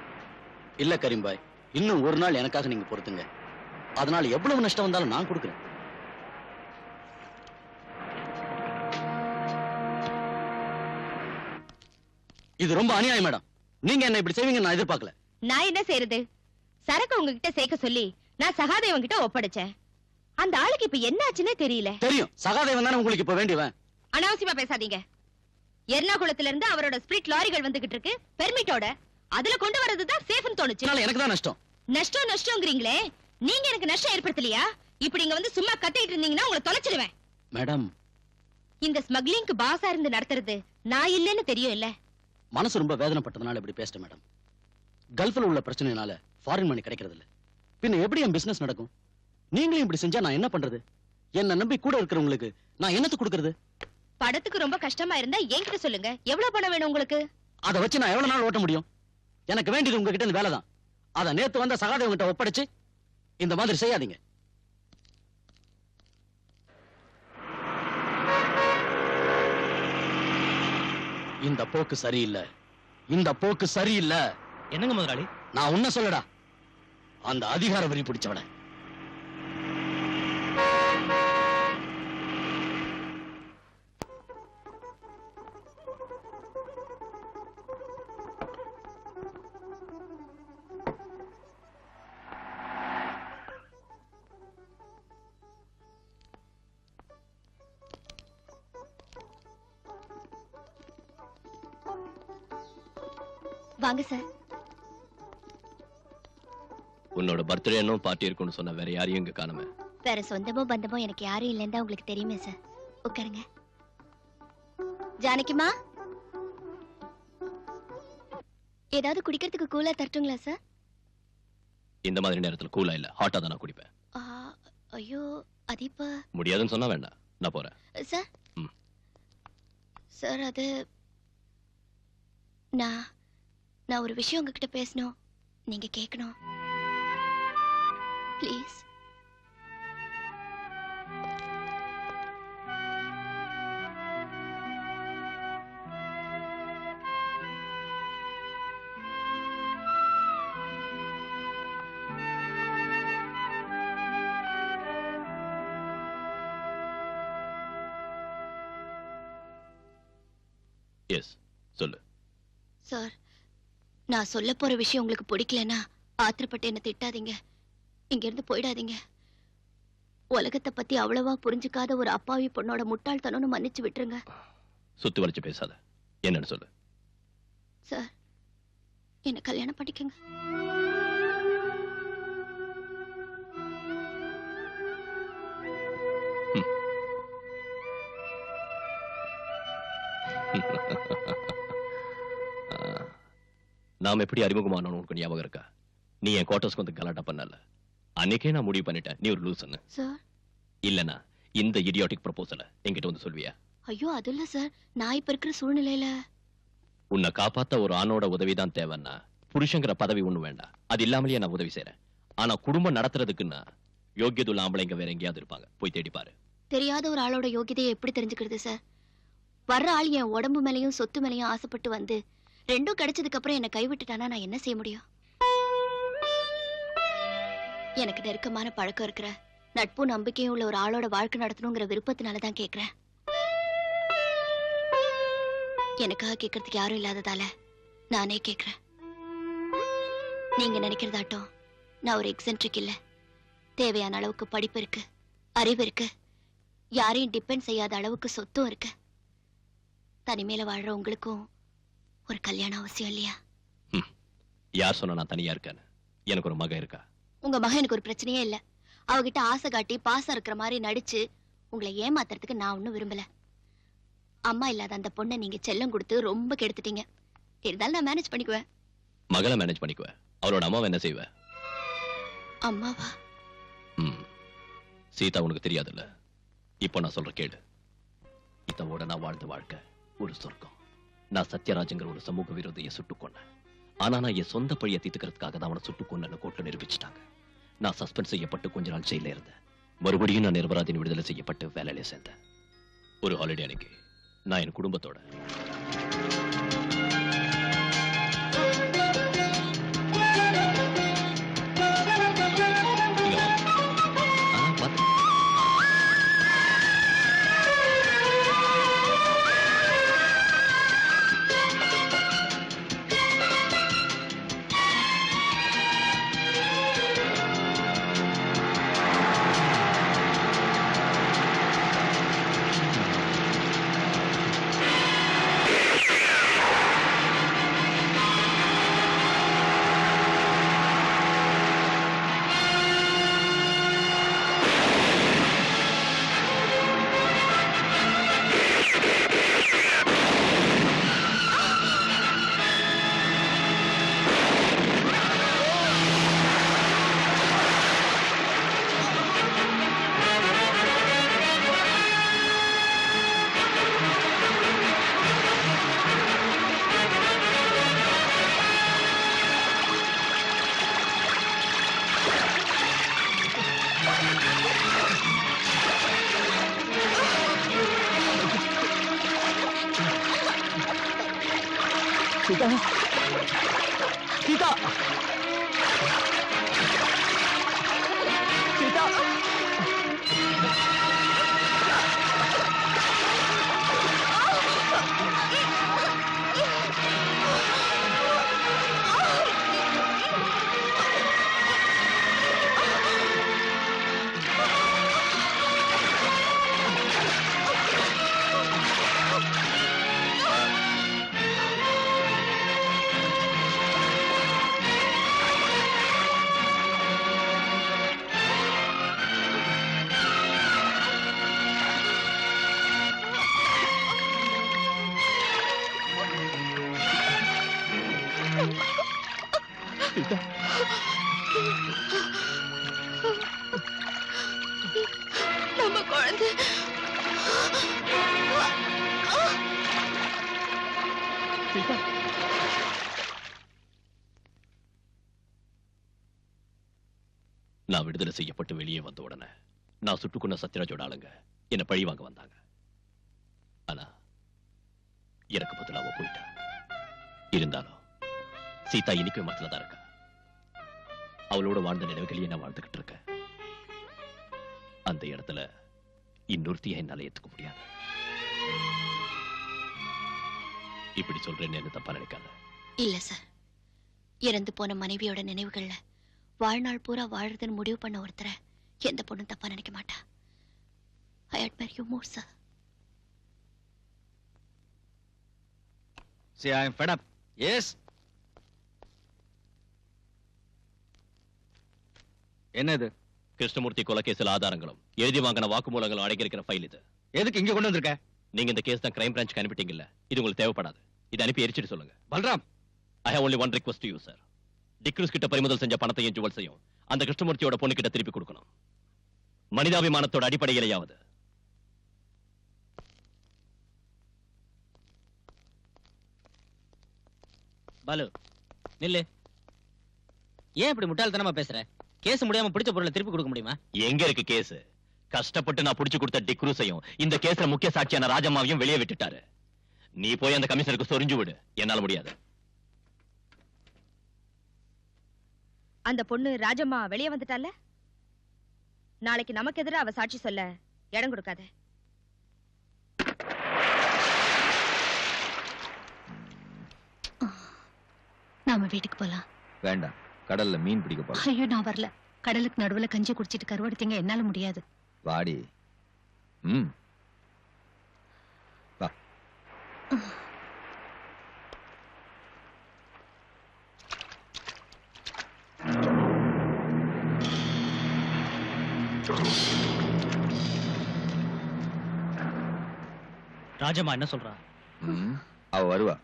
இல்ல கரீம்பாய், இன்னும் ஒரு நாள் எனக்காக நீங்க பொறுத்துங்க. அதனால எவ்வளவு நஷ்டம் வந்தாலும் நான் கொடுக்குறேன். இது ரொம்ப அநியாயம் மேடம். நீங்க என்ன இப்படி செய்வீங்க நான் எதிர்பார்க்கல. நான் என்ன செய்யறது? சரக்கு உங்ககிட்ட சேர்க்க சொல்லி நான் சகாதேவன் கிட்ட ஒப்படைச்சேன். அந்த ஆளுக்கு இப்ப என்ன ஆச்சுன்னே தெரியல. தெரியும், சகாதேவன் தானே உங்களுக்கு இப்ப வேண்டியவன். அனாவசியமா பேசாதீங்க. எர்ணாகுளத்துல இருந்து அவரோட ஸ்பிரிட் லாரிகள் வந்துகிட்டு இருக்கு பெர்மிட்டோட. அதுல கொண்டு வரதுதான் சேஃப்னு தோணுச்சு. எனக்கு தான் நஷ்டம். நஷ்டம்ங்கிறீங்களே, நீங்க எனக்கு நஷ்டம் ஏற்படுத்தலையா? இப்படி இங்க வந்து சும்மா கத்திட்டு இருந்தீங்கன்னா உங்களை தொலைச்சிடுவேன். மேடம், இந்த ஸ்மக்லிங்க்கு பாஸா இருந்து நடத்துறது நான் இல்லன்னு தெரியும் இல்ல. மனசு ரொம்ப வேதனைப்பட்டதுனால இப்படி பேசிட்டேன் மேடம். கல்ஃப்ல உள்ள பிரச்சனைனால ஃபாரின் மணி கிடைக்கிறது இல்ல. பின்ன எப்படி என் பிசினஸ் நடக்கும்? நீங்களும் இப்படி செஞ்சா நான் என்ன பண்றது? என்ன நம்பி கூட இருக்கிறவங்களுக்கு நான் என்னத்து கொடுக்கறது? படத்துக்கு ரொம்ப கஷ்டமா இருந்தா என்கிட்ட சொல்லுங்க. எவ்வளவு பணம் வேணும் உங்களுக்கு? அதை வச்சு நான் எவ்வளவு நாள் ஓட்ட முடியும்? எனக்கு வேண்டியது உங்ககிட்ட இந்த வேலைதான். அத நேத்து வந்த சகாதேவன் கிட்ட ஒப்படைச்சு இந்த மாதிரி செய்யாதீங்க. இந்த போக்கு சரியில்லை. இந்த போக்கு சரியில்லை. என்னங்க முதலாளி? நான் உன்ன சொல்லடா, அந்த அதிகார வரி பிடிச்சவன. வாங்க சார். உன்னோட பர்த்டே இன்னும் பார்ட்டி இருக்குன்னு சொன்ன வேற யாரையும் இங்க காணுமே. வேற சொந்தமோ பந்தமோ எனக்கு யாரும் இல்லைன்னு உங்களுக்கு தெரியுமே சார். உட்காருங்க. ஜானகிமா, ஏதாவது குடிக்கிறதுக்கு கூலா தரட்டுங்களா சார்? இந்த மாதிரி நேரத்துல கூலா இல்ல, ஹாட்டா தான் நான் குடிப்பேன். ஐயோ, அது இப்ப முடியாதுன்னு சொன்னா வேண்டாம், நான் போறேன். சார். சார், அது நான் ஒரு விஷயம் உங்ககிட்ட பேசணும். நீங்க கேட்கணும். ப்ளீஸ். எஸ், சொல்லு. சார், நான் சொல்ல போற விஷயம் உங்களுக்கு பிடிக்கலன்னா ஆத்திரப்பட்டு என்ன திட்டாதீங்க. இங்க இருந்து போயிடாதீங்க. உலகத்தை பத்தி அவ்வளவா புரிஞ்சுக்காத ஒரு அப்பாவி பொண்ணோட முட்டாள்தனம்னு மன்னிச்சு விட்டுருங்க. சுத்தி வளைச்சு பேசாத. என்னன்னு சொல்லு. சார், என்ன கல்யாணம் பண்ணிக்கங்க. நாம எப்படி அறிமுகமானோம் உனக்கு ஞாபகம் இருக்கா? நீ என் குவார்டர்ஸ்க்கு வந்து கலாட்டா பண்ணல. அன்னைக்கே நான் முடிவு பண்ணிட்டேன் நீ ஒரு லூசுன்னு. சார், இல்லனா இந்த இடியாட்டிக் ப்ரொபோசலை என்கிட்ட வந்து சொல்வியா? ஐயோ அது இல்ல சார், நான் இப்ப இருக்கிற சூழ்நிலையில உன்னை காப்பாத்த ஒரு ஆணோட உதவிதான் தேவைன்னா புருஷங்கிற பதவி ஒண்ணு வேண்டாம். அது இல்லாமலேயே நான் உதவி செய்யறேன். ஆனா குடும்பம் நடத்துறதுக்குன்னா யோகியதுள்ள ஆம்பளைங்க வேற எங்கேயாவது இருப்பாங்க, போய் தேடி பாரு. தெரியாத ஒரு ஆளோட யோகியதையை எப்படி தெரிஞ்சுக்கிறது சார்? வர்ற ஆள் என் உடம்பு மேலையும் சொத்து மேலையும் ஆசைப்பட்டு வந்து ரெண்டும் கிடைச்சதுக்கு அப்புறம் என்ன கைவிட்டுட்டானா நான் என்ன செய்ய முடியும்? எனக்கு நெருக்கமான பழக்கம் இருக்கிற நட்பு நம்பிக்கையும் உள்ள ஒரு ஆளோட வாழ்க்கை நடத்தணுங்கிற விருப்பத்தினாலதான் கேக்குறேன். எனக்காக கேட்கறதுக்கு யாரும் இல்லாததால நானே கேக்குறேன். நீங்க நினைக்கிறதாட்டம் நான் ஒரு எக்ஸென்ட்ரிக் இல்ல. தேவையான அளவுக்கு படிப்பு இருக்கு, அறிவு இருக்கு, யாரையும் டிபெண்ட் செய்யாத அளவுக்கு சொத்தும் இருக்கு. தனிமையில வாழ்ற உங்களுக்கும் ஒரு கல்யாணம் அவசியம் இல்லையா? யார் சொன்னா நான் தனியா இருக்கேன்னு? எனக்கு ஒரு மகன் இருக்கா. உங்க மகன் எனக்கு ஒரு பிரச்சனையே இல்ல. அவகிட்ட ஆசை காட்டி பாசம் இருக்கிற மாதிரி நடிச்சு உங்களை ஏமாத்துறதுக்கு நான் ஒன்னும் விரும்பல. அம்மா இல்லாத அந்த பொண்ணை நீங்க செல்லம் கொடுத்து ரொம்ப கெடுத்துட்டீங்க. இருந்தாலும் நான் மேனேஜ் பண்ணிக்குவேன். மகளை மேனேஜ் பண்ணிக்குவேன். அவரோட அம்மாவை என்ன செய்வேன்? அம்மாவா? சீதா உனக்கு தெரியாதுல்ல. இப்போ நான் சொல்ற கேளு. இதோட நான் வாழ்ந்த வாழ்க்கை ஒரு சொர்க்கம். நான் சத்யராஜங்கிற ஒரு சமூக விரோதியை சுட்டுக் கொன்னேன். ஆனா நான் என் சொந்த பழியை தீர்த்துக்கிறதுக்காக தான் அவனை சுட்டுக் கொன்னு கோர்ட்ல நிரூபிச்சுட்டாங்க. நான் சஸ்பெண்ட் செய்யப்பட்டு கொஞ்ச நாள் ஜெயில இருந்தேன். மறுபடியும் நான் நிரபராதின் விடுதலை செய்யப்பட்டு வேலையில சேர்ந்தேன். ஒரு ஹாலிடே அன்னைக்கு நான் என் குடும்பத்தோட சீதா, சீதா, சீதா. நம்ம குழந்தை நான் விடுதலை செய்யப்பட்டு வெளியே வந்த உடனே நான் சுட்டுக்கொண்ட சத்யராஜோட ஆளுங்க என்ன பழி வாங்க வந்தாங்க. ஆனா எனக்கு பதிலா அவ போயிட்டா. இருந்தாலும் சீதா இன்னைக்கு மனசுல தான் இருக்கா. அவளோட வாழ்ந்த நினைவுகளையே நான் வாழ்ந்துகிட்டு இருக்கேன். அந்த இடத்துல இன்னொருத்தியை என்னால ஏத்துக்க முடியாது. இப்படி சொல்றேன்னு என்ன தப்பா நினைக்காத. இல்ல சார், இறந்து போன மனைவியோட நினைவுகள்ல வாழ்நாள் பூரா வாழறதுன்னு முடிவு பண்ண ஒருத்தரை எந்த பொண்ணும் தப்பா நினைக்க மாட்டா. I admire you more, sir. See, I am fed up. Yes. என்னது? கிருஷ்ணமூர்த்தி கொலை கேஸ்ல ஆதாரங்களும் எழுதி வாங்கின வாக்குமூலங்களும் அடங்கியிருக்கிற ஃபைல் இது. எதுக்கு இங்க கொண்டு வந்திருக்க? நீங்க இந்த கேஸ் தான் கிரைம் பிரான்ச்சுக்கு அனுப்பிட்டீங்கல்ல, இது உங்களுக்கு தேவைப்படாது. இது அனுப்பி எரிச்சிட்டு சொல்லுங்க. Balram, I have only one request to you, sir. D'Cruz கிட்ட பறிமுதல் செஞ்ச பணத்தையும் ஜுவல்ஸையும் அந்த கிருஷ்ணமூர்த்தியோட பொண்ணு கிட்ட திருப்பி கொடுக்கணும். மனிதாபிமானத்தோட அடிப்படையிலேயாவது. பாலு நில்லு. ஏன் இப்படி முட்டாள்தனமா பேசுற? கேஸ் முடியாம பிடிச்ச பொருளை திருப்பி கொடுக்க முடியுமா? எங்க இருக்கு கேஸ்? கஷ்டப்பட்டு நான் புடிச்சு கொடுத்த டிக்ரூஸையும் இந்த கேஸ்ல முக்கிய சாட்சியான ராஜம்மாவையும் வெளியே விட்டுட்டாரு. நீ போய் அந்த கமிஷனருக்கு சொரிஞ்சு விடு. என்னால முடியாது. அந்த பொண்ணு ராஜம்மா வெளியே வந்துட்டால, நாளைக்கு நமக்கு எதிராக அவ சாட்சி சொல்ல இடம் கொடுக்காத. நாம வீட்டுக்கு போலாம். வேண்டாம், கடல்ல மீன் பிடிக்க போறோம். ஐயோ நான் வரல. கடலுக்கு நடுவுல கஞ்சி குடிச்சிட்டு கருவாடுத்தீங்க, என்னால முடியாது. வாடி. வா. ராஜம்மா என்ன சொல்றா? அவ வருவா.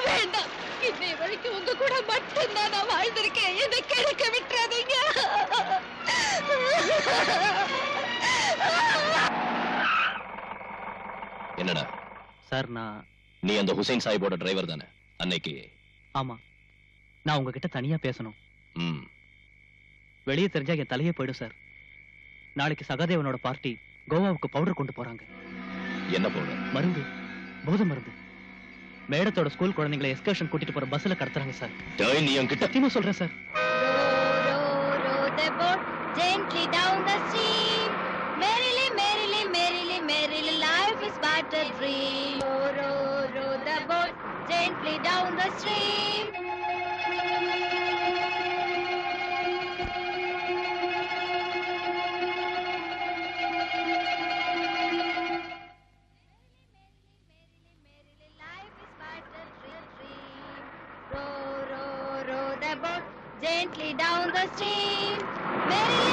வேண்டாம், இன்னை வரைக்கும் உங்க கூட மட்டும்தான் நான் வாழ்ந்திருக்கேன். என்னை கிழக்க விட்டுறாதீங்க. என்னடா சார், நீ அந்த ஹுசைன் சாஹிபோட டிரைவர் தானே அன்னைக்கு? ஆமா. நான் உங்ககிட்ட தனியா பேசணும். ம். வெளியே தெரிஞ்சா என் தலையே போயிடும் சார். நாளைக்கு சகாதேவனோட பார்ட்டி கோவாவுக்கு பவுடர் கொண்டு போறாங்க. என்ன பவுடர்? மருந்து, போதை மருந்து. மேடத்தோட ஸ்கூல் குழந்தைங்களை எஸ்கர்ஷன் கூட்டிட்டு போற பஸ்ல கடத்துறாங்க சார். நீ என்கிட்ட சத்தியமா சொல்றேன் sir. Row the boat gently down the stream. Merrily, merrily, merrily, merrily, life is but a dream. Row the boat gently down the stream. Gently down the stream. Merrily,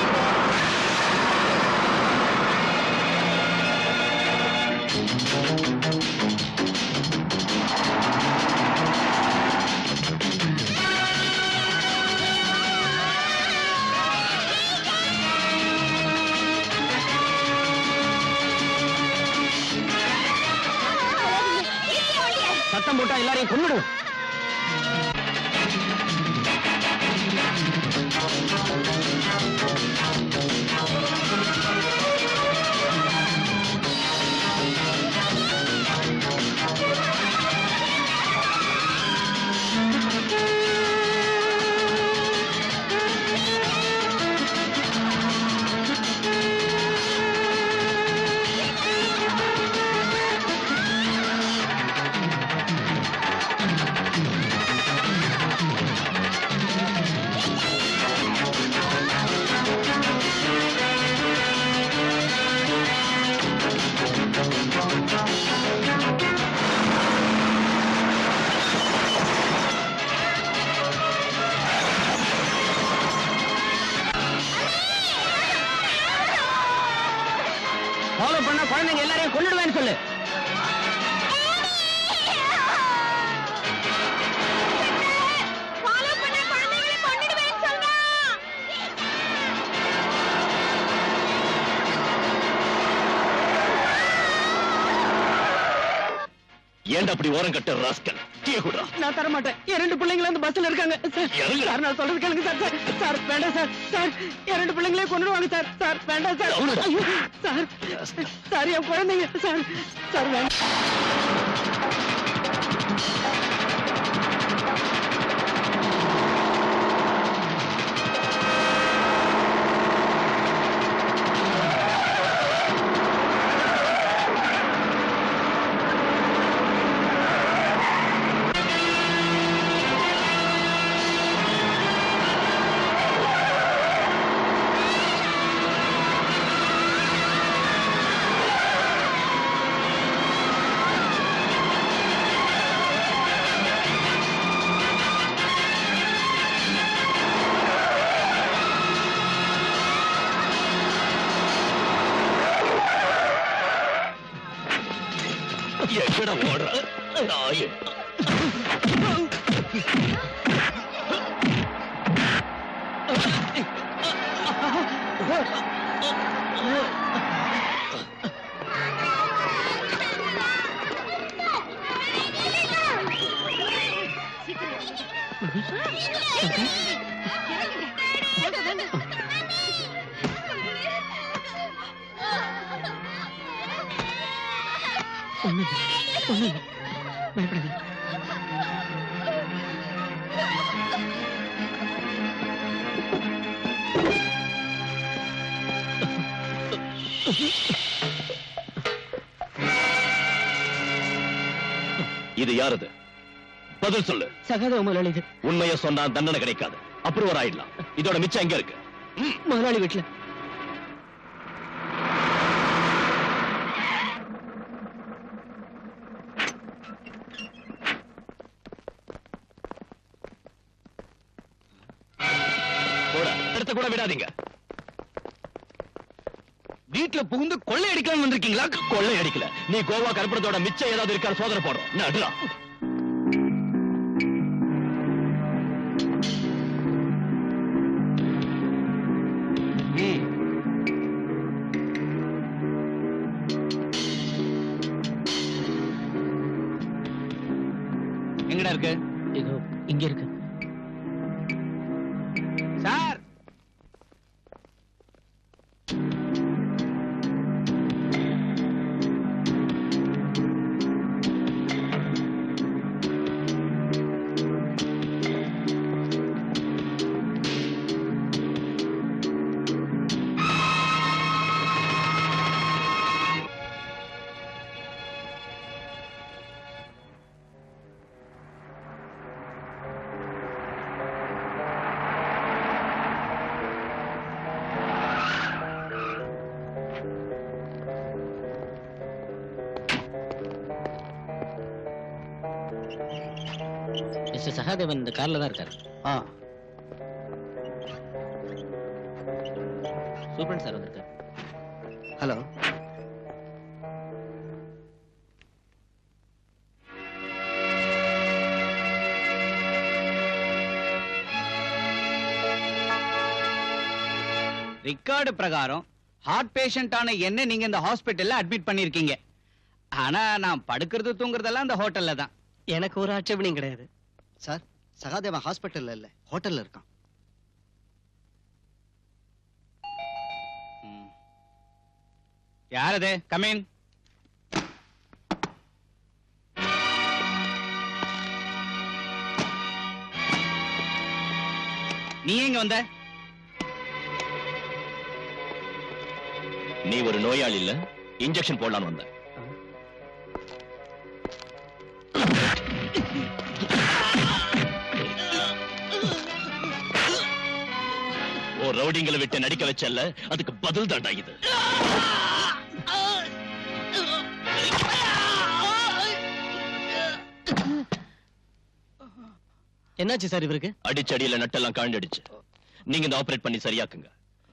சத்தம் போட்டா எல்லாரையும் கொன்னுடும். ஃபாலோ பண்ண குழந்தைங்க எல்லாரையும் கொன்னுடுவேன்னு சொல்லு. ஏன்டா அப்படி ஓரம் கட்ட ராஸ்கல்? டீ குடுறா. நான் தர மாட்டேன். என் 2 பிள்ளைங்களும் அந்த பஸ்ல இருக்காங்க சார். இறங்கு. சார் நான் சொல்றது கேளுங்க சார். சார் வேண்டாம் சார். சார் என் 2 பிள்ளைங்களே கொன்னுடுவாங்க சார். சார் வேண்டாம் சார். ஐயோ, சார் சார் என் குழந்தைங்க சார். சார் வேண்டாம். எங்கடா ஓடுற நாயே? பயப்படாதீங்க. இது யாரது? பதில் சொல்லு. சகாதேவ முதலாளி. இது உண்மையை சொன்னா தண்டனை கிடைக்காது. அப்ரூவர் ஆயிடலாம். இதோட மிச்சம் எங்க இருக்கு? முதலாளி வீட்டுல. இடத்த கூட விடாதீங்க. வீட்டுல புகுந்து கொள்ளை அடிக்கலாம் வந்திருக்கீங்களா? கொள்ளை அடிக்கல. நீ கோவா கருப்பணத்தோட மிச்சம் ஏதாவது இருக்கா சோதனை போடுறோம். நடுறா. எங்கடா இருக்கு? இதோ இங்க இருக்கு சார். மிஸ்டர் சகாதேவன் இந்த கார்ல தான் இருக்காரு. சூப்பரண்ட் சார் வந்திருக்காரு. ஹலோ. ரெக்கார்டு பிரகாரம் ஹார்ட் பேஷண்டான என்ன நீங்க இந்த ஹாஸ்பிட்டல்ல அட்மிட் பண்ணிருக்கீங்க. ஆனா நான் படுக்கிறது தூங்குறதெல்லாம் இந்த ஹோட்டல்ல தான். எனக்கு ஒரு ஆட்சேபனையும் கிடையாது சார். சகாதேவன் ஹாஸ்பிட்டல்ல இல்ல, ஹோட்டல்ல இருக்கான். யார் அது? Come in. நீ எங்க வந்த? நீ ஒரு நோயாளி இல்ல, இன்ஜெக்ஷன் போடலான்னு வந்த. ஓ ரவுடிங்களை விட்டு நடிக்க வச்சல்ல, அதுக்கு பதில் தாண்டா இது. என்னாச்சு சார் இவருக்கு? அடிச்சடியில நட்டெல்லாம் காண்டடிச்சு. நீங்க இந்த ஆபரேட் பண்ணி சரியாக்குங்க.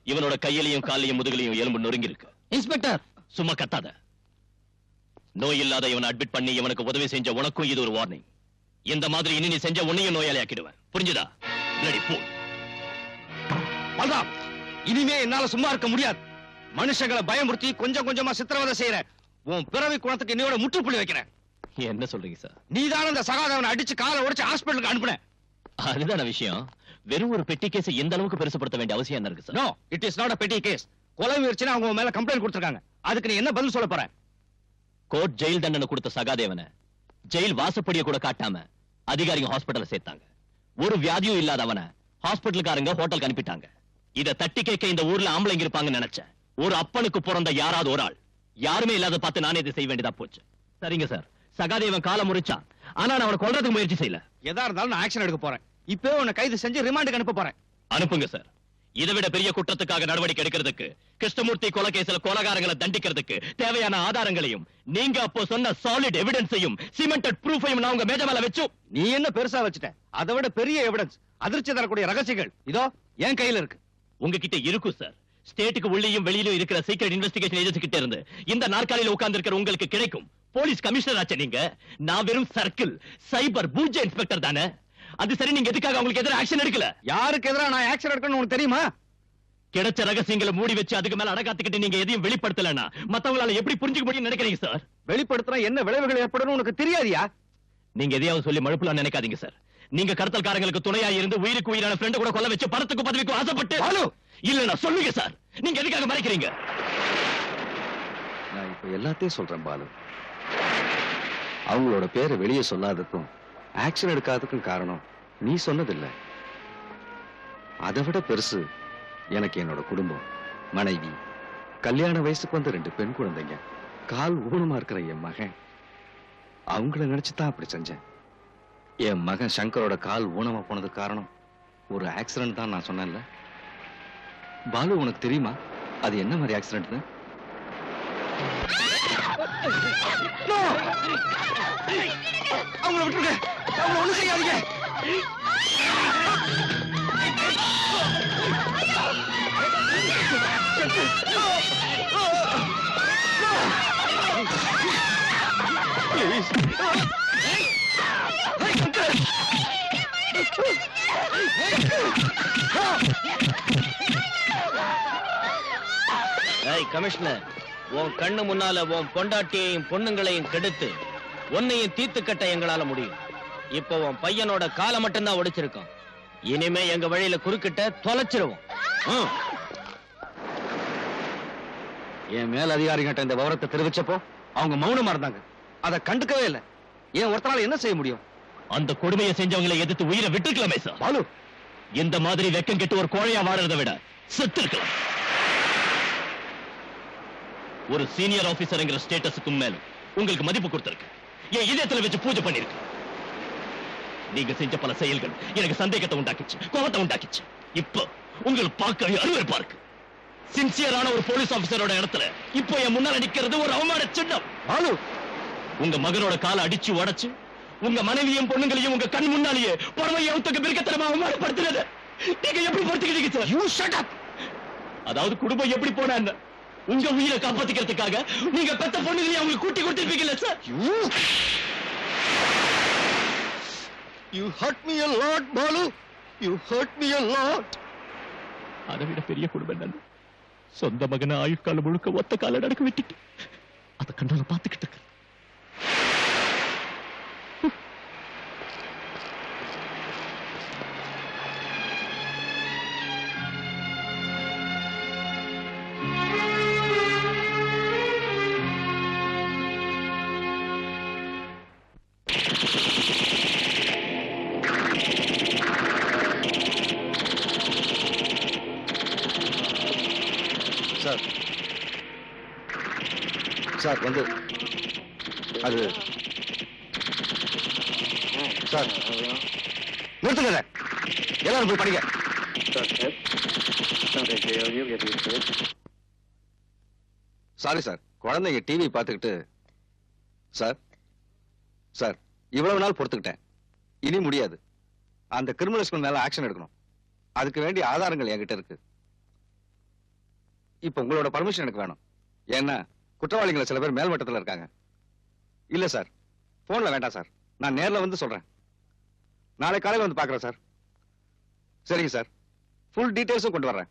இவனோட கையிலையும் காலையும் முதுகலையும் எலும்பு நொறுங்கி இருக்கு. இன்ஸ்பெக்டர் சும்மா கத்தாத. நோய் இல்லாத இவனை அட்மிட் பண்ணி இவனுக்கு உதவி செஞ்ச உனக்கும் இது ஒரு வார்னிங். இந்த மாதிரி இனி நீ செஞ்ச உன்னையும் நோயாளி ஆக்கிடுவேன். புரிஞ்சுதா? ரெடி போ. பல்ராம், இனிமே என்னால சும்மா இருக்க முடியாது. மனுஷங்களை பயமுறுத்தி கொஞ்சம் கொஞ்சமா சித்திரவதை செய்யற உன் பிறவி குணத்துக்கு இன்னையோட முற்றுப்புள்ளி வைக்கிறேன். என்ன சொல்றீங்க சார்? நீதான் அந்த சகாதேவனை அடிச்சு காலை உடைச்சு ஹாஸ்பிடலுக்கு அனுப்புன. அதுதான விஷயம். வெறும் ஒரு பெட்டி கேஸ் எந்த அளவுக்கு பெருசுப்படுத்த வேண்டிய அவசியம் என்ன இருக்கு sir? No, it is not a petty case. கொலை முயற்சினா அவங்க மேல கம்ப்ளைண்ட் கொடுத்திருக்காங்க. அதுக்கு நீ என்ன பதில் சொல்ல போற? கோர்ட் ஜெயில் தண்டனை கொடுத்த சகாதேவனை ஜெயில் வாசப்படியை கூட காட்டாம அதிகாரிங்க ஹாஸ்பிடல்ல சேர்த்தாங்க. ஒரு வியாதியும் இல்லாதவனை ஹாஸ்பிடலுக்காரங்க ஹோட்டலுக்கு அனுப்பிட்டாங்க. இத தட்டி கேட்க இந்த ஊர்ல ஆம்பளைங்க இருப்பாங்கன்னு நினைச்சேன். ஒரு அப்பனுக்கு பிறந்த யாராவது ஒரு ஆள், யாருமே இல்லாத பார்த்து நானே இதை செய்ய வேண்டியதா போச்சு. சரிங்க சார், சகாதேவன் காலை முறிச்சான். ஆனா நான் அவனை கொல்றதுக்கு முயற்சி செய்யல. எதா இருந்தாலும் நான் ஆக்ஷன் எடுக்க போறேன். இப்பவே உன்னை கைது செஞ்சு ரிமாண்டுக்கு அனுப்ப போறேன். அனுப்புங்க சார். இதை விட பெரிய குற்றத்துக்காக நடவடிக்கை எடுக்கிறதுக்கு, கிருஷ்ணமூர்த்தி கொலை கேஸ்ல கொலைகாரங்களை தண்டிக்கிறதுக்கு தேவையான ஆதாரங்களையும் நீங்க அப்போ சொன்ன சாலிட் எவிடன்ஸையும் சிமெண்டட் ப்ரூஃபையும் நான் உங்க மேஜ மேல வச்சு. நீ என்ன பெருசா வச்சுட்ட? அதை விட பெரிய எவிடன்ஸ், அதிர்ச்சி தரக்கூடிய ரகசியங்கள் இதோ என் கையில இருக்கு. உங்ககிட்ட இருக்கும் சார். ஸ்டேட்டுக்கு உள்ளேயும் வெளியிலும் இருக்கிற சீக்ரெட் இன்வெஸ்டிகேஷன் ஏஜென்சி கிட்ட இருந்து இந்த நாற்காலியில உட்கார்ந்து இருக்கிற உங்களுக்கு கிடைக்கும். போலீஸ் கமிஷனர் ஆச்சு நீங்க. நான் வெறும் சர்க்கிள் சைபர் பூஜ்ஜ இன்ஸ்பெக்டர் தானே. அது சரி, நீங்க எதுக்காக உங்களுக்கு எதிராக ஆக்ஷன் எடுக்கல? யாருக்கு எதிராக நான் ஆக்ஷன் எடுக்கணும்னு உனக்கு தெரியுமா? கிடைச்ச ரகசியங்களை மூடி வச்சு அதுக்கு மேல அடக்காத்துக்கிட்டு நீங்க எதையும் வெளிப்படுத்தலன்னா மத்தவங்களால எப்படி புரிஞ்சுக்க முடியும்னு நினைக்கிறீங்க சார்? வெளிப்படுத்தினா என்ன விளைவுகள் ஏற்படும் உனக்கு தெரியாதியா? நீங்க எதையாவது சொல்லி மழுப்பலாம் நினைக்காதீங்க சார். நீங்க கடத்தல்காரங்களுக்கு துணையா இருந்து உயிருக்கு உயிரான ஃப்ரெண்ட் கூட கொல்ல வச்சு பணத்துக்கு பதவிக்கு ஆசைப்பட்டு இல்ல சொல்லுங்க சார், நீங்க எதுக்காக மறைக்கிறீங்க? நான் இப்ப எல்லாத்தையும் சொல்றேன் பாலு. அவங்களோட பேரை வெளியே சொல்லாததுக்கும் ஆக்ஷன் எடுக்காததுக்கும் காரணம் நீ சொன்னதில்ல. அதை விட பெருசு எனக்கு என்னோட குடும்பம், மனைவி, கல்யாண வயசுக்கு வந்த 2 பெண் குழந்தைங்க, கால் ஊனமா இருக்கிற என் மகன். அவங்கள நினைச்சுதான் அப்படி செஞ்சேன். என் மகன் சங்கரோட கால் ஊனமா போனதுக்கு காரணம் ஒரு ஆக்சிடென்ட் தான் நான் சொன்னேன்ல. பாலு, உனக்கு தெரியுமா அது என்ன மாதிரி ஆக்சிடென்ட்னு? அவங்கள விட்டுருங்க, அவங்கள ஒண்ணும் செய்யாதீங்க. கமிஷனர், உன் கண்ணு முன்னால உன் பொண்டாட்டியையும் பொண்ணுங்களையும் கெடுத்து உன்னையும் தீர்த்து கட்ட எங்களால முடியும். இப்போ உன் பையனோட காலை மட்டும்தான் ஒடிச்சிருக்கோம். இனிமே எங்க வழியில குறுக்கிட்ட தொலைச்சிருவோம். என் மேல் அதிகாரிகிட்ட இந்த விவரத்தை தெரிவிச்சப்போ அவங்க மௌனமா இருந்தாங்க. அதை கண்டுக்கவே இல்லை. ஏன் ஒருத்தனால என்ன செய்ய முடியும்? அந்த கொடுமையை செஞ்சவங்களை எதிர்த்து உயிரை விட்டுருக்கலாமே சார். பாலு, இந்த மாதிரி வெக்கம் கெட்டு ஒரு கோழையா வாழறதை விட செத்து இருக்கலாம். ஒரு சீனியர் ஆபீசர்ங்கிற ஸ்டேட்டஸுக்கும் மேல உங்களுக்கு மதிப்பு கொடுத்திருக்கு. என் இதயத்துல வச்சு பூஜை பண்ணிருக்கு. நீங்க செஞ்ச பல செயல்கள் எனக்கு சந்தேகத்தை உண்டாக்கிச்சு, கோபத்தை உண்டாக்கிச்சு. இப்போ உங்களுக்கு பார்க்க அருவருப்பா இருக்கு. சின்சியரான ஒரு போலீஸ் ஆபீசரோட இடத்துல இப்போ என் முன்னால நிக்கிறது ஒரு அவமான சின்னம். பாலு, உங்க மகனோட காலை அடிச்சு உடைச்சு உங்க மனைவியும் பொண்ணுங்களையும் உங்க கண் முன்னாலேயே பொறுமையை பிரிக்கத்தனமா அவமானப்படுத்துறது நீங்க எப்படி பொறுத்துக்கிட்டீங்க சார்? You shut up. அதாவது குடும்பம் எப்படி போனா என்ன, உங்க உயிரை காப்பாத்திக்கிறதுக்காக நீங்க பெத்த பொண்ணுங்களையும் அவங்க கூட்டி கொடுத்திருப்பீங்கல்ல sir? You hurt me a lot, Balu. You hurt me a lot. அதை விட பெரிய குடும்பம் என்ன? சொந்த மகனை ஆயுட்காலம் முழுக்க ஒத்த கால நடக்க விட்டுட்டு அதை கண்டால பாத்துக்கிட்டு இருக்க. சார், சார் வந்து அது சார் நிறுத்துங்க. எல்லாரும் போய் படிங்க. சாரி சார், குழந்தைங்க டிவி பார்த்துக்கிட்டு. சார் சார், இவ்வளவு நாள் பொறுத்துக்கிட்டேன். இனி முடியாது. அந்த கிரிமினல்ஸ் மேல ஆக்ஷன் எடுக்கணும். அதுக்கு வேண்டிய ஆதாரங்கள் என்கிட்ட இருக்கு. இப்ப உங்களோட பர்மிஷன் எனக்கு வேணும். ஏன்னா குற்றவாளிகளை சில பேர் மேல்மட்டத்தில் இருக்காங்க. இல்ல சார், போன்ல வேண்டாம் சார், நான் நேர்ல வந்து சொல்றேன். நாளை காலையில் வந்து பாக்குறேன் சார். சரிங்க சார், ஃபுல் டீடைல்ஸும் கொண்டு வர்றேன்.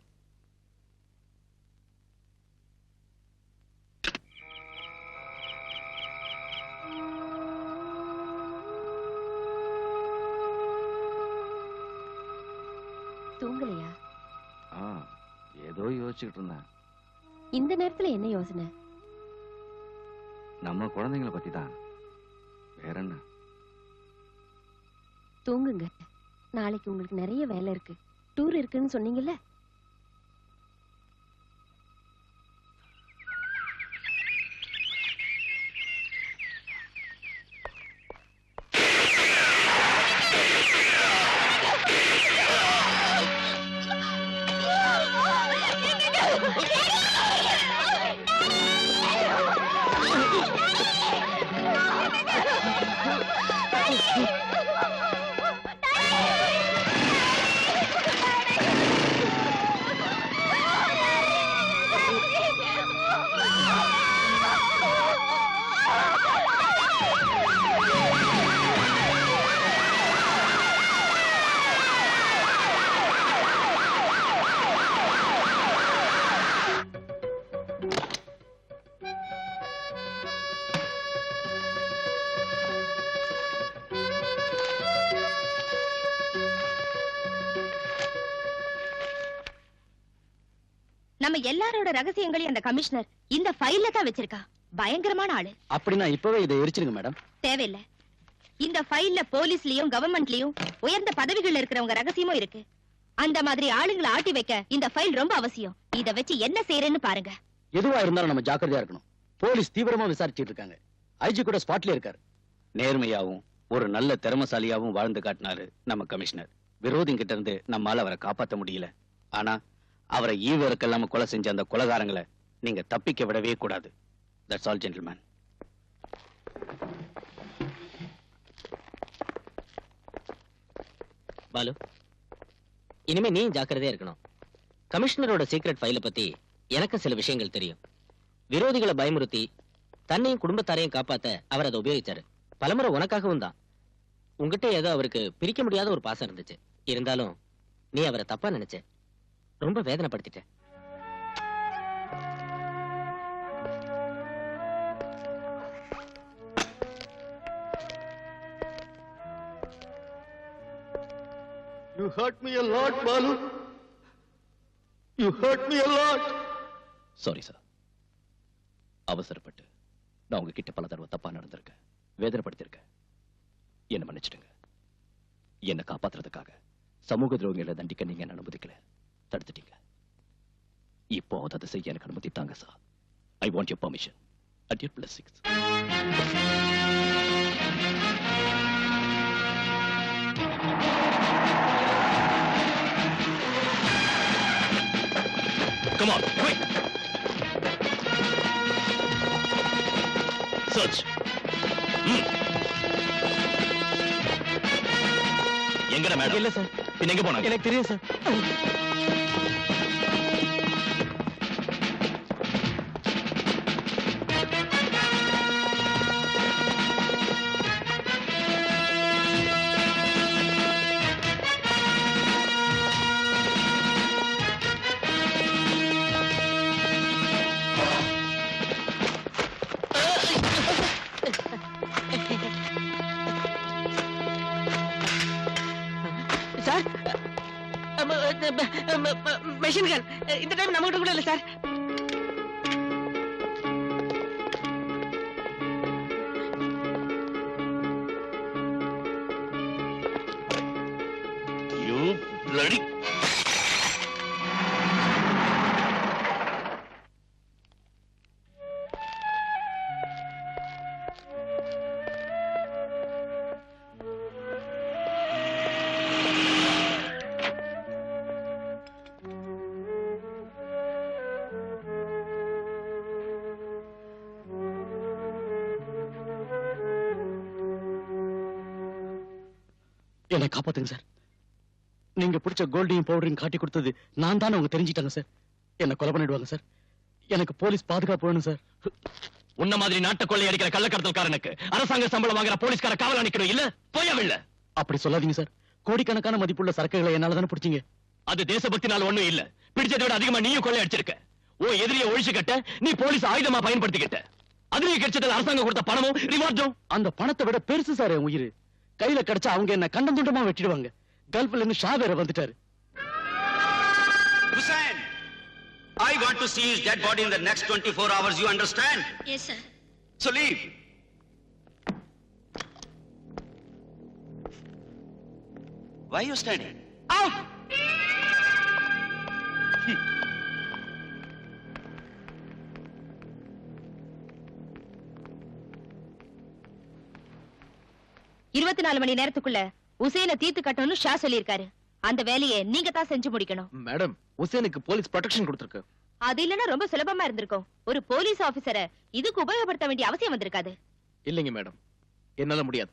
யோசிச்சுக்கிட்டு இருந்தேன். இந்த நேரத்துல என்ன யோசனை? நம்ம குழந்தைங்களை பத்தி தான். வேற என்ன? தூங்குங்க. நாளைக்கு உங்களுக்கு நிறைய வேலை இருக்கு. டூர் இருக்குன்னு சொன்னீங்கல்ல? நம்ம எல்லாரோட ரகசியங்களையும் அந்த கமிஷனர் இந்த ஃபைல்ல தான் வச்சிருக்கா. பயங்கரமான ஆளு. அப்படின்னா இப்பவே இதை எரிச்சிருங்க மேடம். தேவையில்லை. இந்த ஃபைல்ல போலீஸ்லயும் கவர்மெண்ட்லயும் உயர்ந்த பதவிகள் இருக்கிறவங்க ரகசியமும் இருக்கு. அந்த மாதிரி ஆளுங்களை ஆட்டி வைக்க இந்த ஃபைல் ரொம்ப அவசியம். இத வச்சு என்ன செய்யறேன்னு பாருங்க. எதுவா இருந்தாலும் நம்ம ஜாக்கிரதையா இருக்கணும். போலீஸ் தீவிரமா விசாரிச்சிட்டு இருக்காங்க. ஐஜி கூட ஸ்பாட்ல இருக்காரு. நேர்மையாவும் ஒரு நல்ல திறமசாலியாவும் வாழ்ந்து காட்டினாரு நம்ம கமிஷனர். விரோதிங்கிட்ட இருந்து நம்மால அவரை காப்பாத்த முடியல. ஆனா அவரை ஈவருக்கெல்லாம கொலை செஞ்ச அந்த கொலைகாரங்களை நீங்க தப்பிக்க விடவே கூடாது. That's all gentleman. பாலு, இனிமே நீ ஜாக்கிரதையா இருக்கணும். கமிஷனரோட சீக்ரெட் ஃபைல பத்தி எனக்கு சில விஷயங்கள் தெரியும். விரோதிகளை பயமுறுத்தி தன்னையும் குடும்பத்தாரையும் காப்பாத்த அவர் அதை உபயோகிச்சாரு. பலமுறை உனக்காகவும் தான். உங்ககிட்ட ஏதோ அவருக்கு பிரிக்க முடியாத ஒரு பாசம் இருந்துச்சு. இருந்தாலும் நீ அவரை தப்பா நினைச்ச. ரொம்ப வேதனைப்படுத்திட்ட. You hurt me a lot, Balu. You hurt me a lot. Sorry sir. அவசரப்பட்டு நான் உங்ககிட்ட பல தடவை தப்பா நடந்திருக்கேன், வேதனைப்படுத்திருக்கேன். என்ன மன்னிச்சிடுங்க. என்ன காப்பாத்துறதுக்காக சமூக துரோகிகளை தண்டிக்க நீங்க என்ன அனுமதிக்கல, தடுத்துட்டீங்க. இப்போ அதை செய்ய எனக்கு அனுமதி தாங்க sir. I want your permission at your blessings. Come on, quick! Search. எங்கடா மேடம்? இல்ல சார். பின்ன எங்க போனாங்க? எனக்கு தெரியும் சார். சார், மெஷின் கன் இந்த டைம் நம்ம கிட்ட கூட இல்ல சார். You bloody... என்னை காப்பாத்துங்க சார். நீங்க பிடிச்ச கோல்டையும் பவுடரையும் காட்டி கொடுத்தது நான் தானே அவங்க தெரிஞ்சிட்டாங்க சார். என்ன கொலை பண்ணிடுவாங்க சார். எனக்கு போலீஸ் பாதுகாப்பு வேணும் சார். உன்ன மாதிரி நாட்டை கொள்ளை அடிக்கிற கள்ளக்கடத்தல்காரனுக்கு அரசாங்க சம்பளம் வாங்குற போலீஸ்கார காவல் அணிக்கணும் இல்ல? போயவில்ல. அப்படி சொல்லாதீங்க சார். கோடிக்கணக்கான மதிப்புள்ள சரக்குகளை என்னால தானே பிடிச்சீங்க. அது தேசபக்தினால ஒண்ணும் இல்ல. பிடிச்சதை விட அதிகமா நீயும் கொள்ளை அடிச்சிருக்க. ஓ எதிரிய ஒழிச்சு கட்ட நீ போலீஸ் ஆயுதமா பயன்படுத்திக்கிட்ட. அதுலயே கிடைச்சது அரசாங்கம் கொடுத்த பணமும் ரிவார்டும். அந்த பணத்தை விட பெருசு சார் என் உயிர். கையில கிடைச்சா அவங்க என்ன கண்டம் துண்டமா வெட்டிடுவாங்க. கல்ஃப்ல இருந்து ஷா வேற வந்துட்டாரு. Hussain, I want to see his dead body in the next 24 hours. You understand? Yes, sir. So leave. Why are you standing? Out! இருபத்தி 4 மணி நேரத்துக்குள்ள உசேனை தீர்த்து கட்டணும்னு ஷா சொல்லியிருக்காரு. அந்த வேலையை நீங்க தான் செஞ்சு முடிக்கணும். மேடம், உசேனுக்கு போலீஸ் ப்ரொடெக்ஷன் கொடுத்திருக்கு. அது இல்லனா ரொம்ப சுலபமா இருந்திருக்கும். ஒரு போலீஸ் ஆபீசரை இதுக்கு உபயோகப்படுத்த வேண்டிய அவசியம் வந்திருக்காது. இல்லைங்க மேடம், என்னால முடியாது.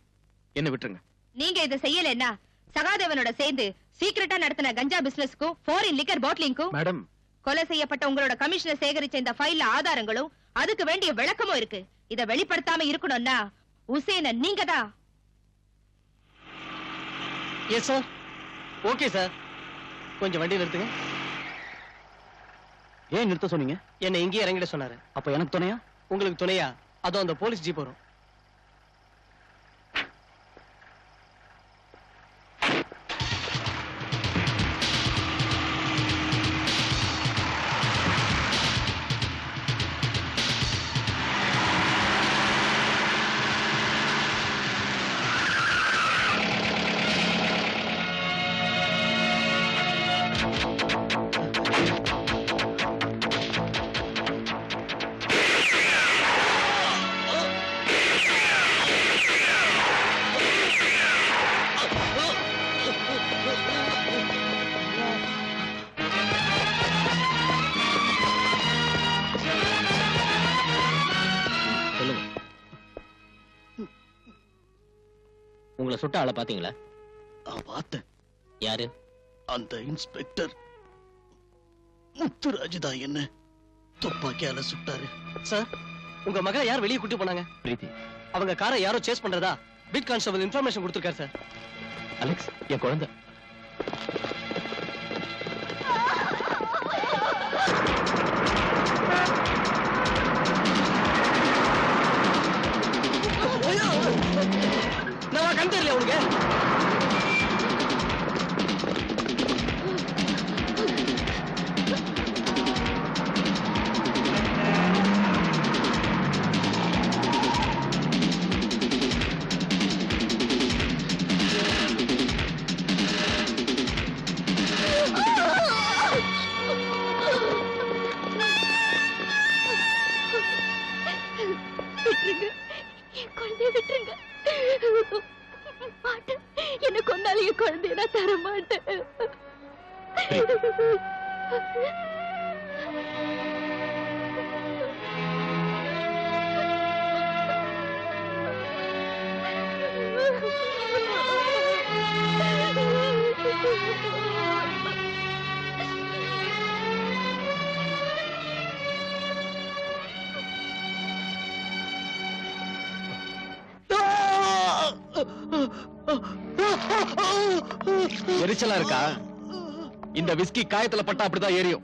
என்ன விட்டுருங்க. நீங்க இதை செய்யலைன்னா சகாதேவனோட சேர்ந்து சீக்கிரட்டா நடத்தின கஞ்சா பிசினஸ்க்கும் ஃபாரின் லிக்கர் பாட்டிலிங்க்கும் மேடம், கொலை செய்யப்பட்ட உங்களோட கமிஷனர் சேகரிச்ச இந்த ஃபைல்ல ஆதாரங்களும் அதுக்கு வேண்டிய விளக்கமும் இருக்கு. இத வெளிப்படுத்தாம இருக்கணும்னா உசேனை நீங்க தான். Yes sir. Okay sir. கொஞ்சம் வண்டி நிறுத்துங்க. ஏன் நிறுத்த சொன்னீங்க? என்ன இங்கே இறங்கிட சொன்னாரு. அப்ப எனக்கு துணையா? உங்களுக்கு துணையா அதோ அந்த போலீஸ் ஜீப் வரும். உங்களை சுட்ட ஆளை பாத்தீங்களா? பார்த்தேன். யாரு? அந்த இன்ஸ்பெக்டர் முத்துராஜ் தான் என்ன துப்பாக்கியால சுட்டாரு. சார், உங்க மகளை யார் வெளியே கூட்டி போனாங்க? பிரீத்தி. அவங்க காரை யாரோ சேஸ் பண்றதா பீட் கான்ஸ்டபிள் இன்ஃபர்மேஷன் கொடுத்திருக்காரு சார். அலெக்ஸ், என் குழந்தை. நான் கண் தெரியல உனக்கு. விட்டுருங்க, என் குழந்தைய விட்டுருங்க. மாட்டேன். என்ன கொண்டாலும் என் குழந்தைய நான் தர மாட்டேன். எரிச்சலா இருக்கா? இந்த விஸ்கி காயத்துல பட்டா அப்படிதான் எரியும்.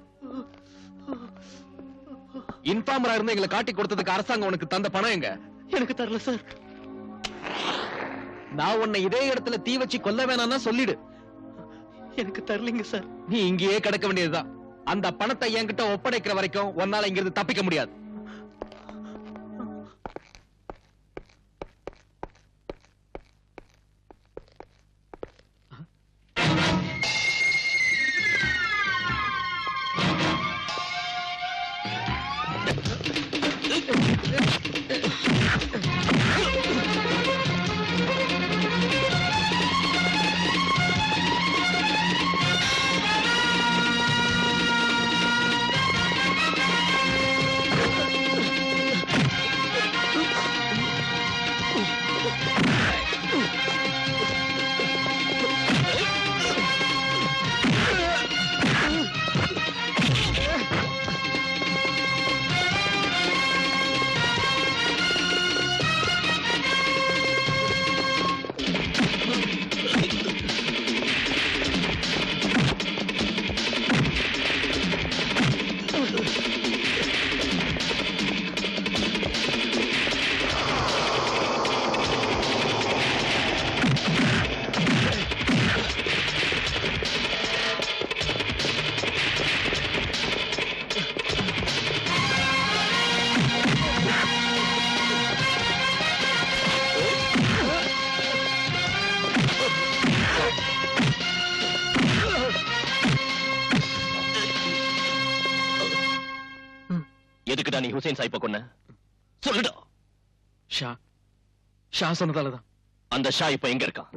இன்ஃபார்மரா இருந்து எங்களை காட்டி கொடுத்ததுக்கு அரசாங்கம் உனக்கு தந்த பணம் எங்க? எனக்கு தரல சார். நான் உன்னை இதே இடத்துல தீ வச்சு கொல்ல வேணாம்னா சொல்லிடு. எனக்கு தரலீங்க சார். நீ இங்கேயே கிடக்க வேண்டியதுதான். அந்த பணத்தை என்கிட்ட ஒப்படைக்கிற வரைக்கும் உன்னால இங்கிருந்து தப்பிக்க முடியாது. ஹுசைன் சாயிப்ப கொன்ன? சொல்லுடா. ஷா சொன்னதாலதான். அந்த ஷா இப்ப எங்க இருக்கான்?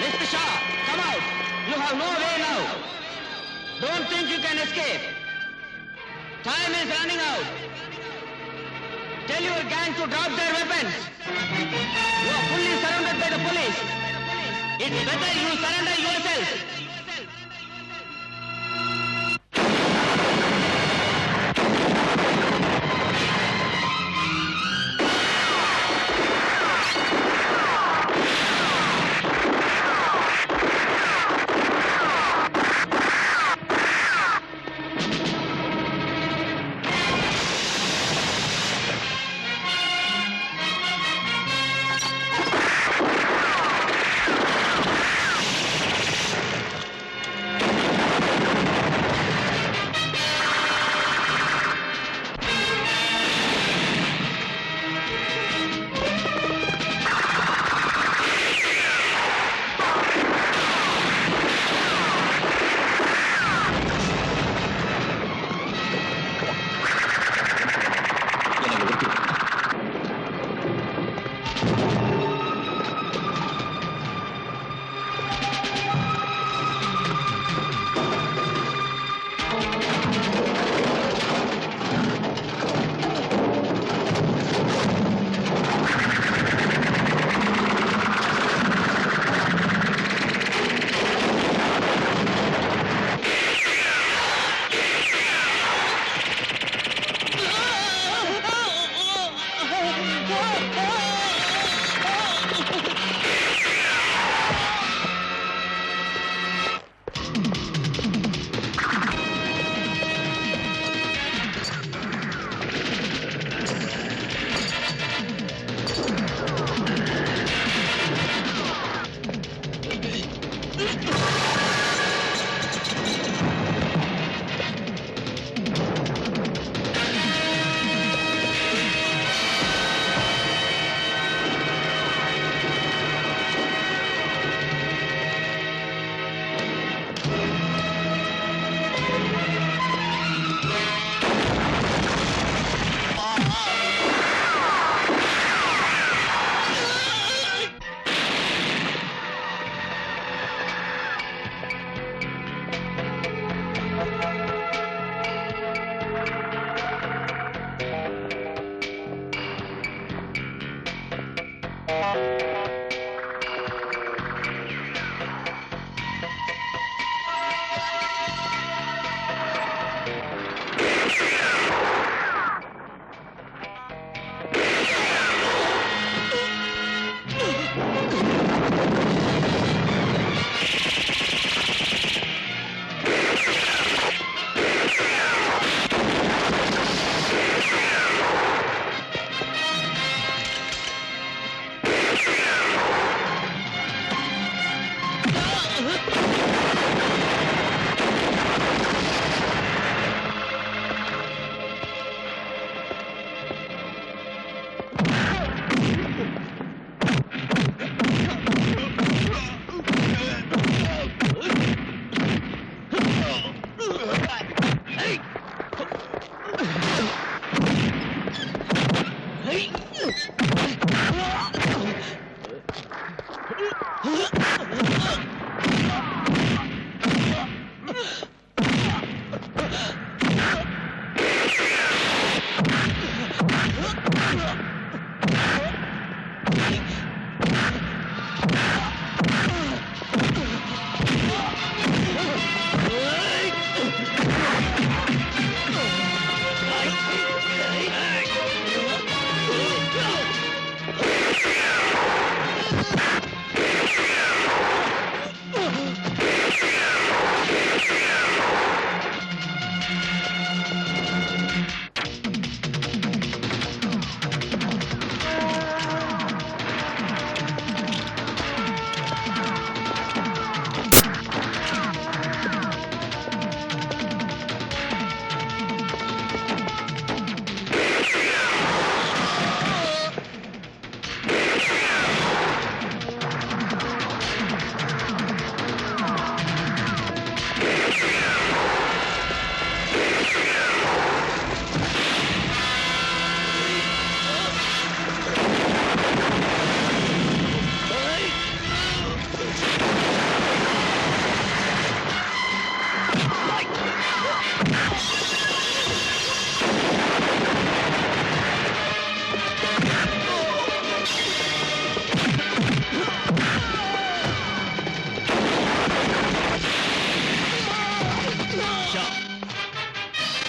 Mr. Shah, come out. You have no way now. Don't think you can escape. Time is running out. Tell your gang to drop their weapons. You are fully surrounded by the police. It's better you surrender yourself.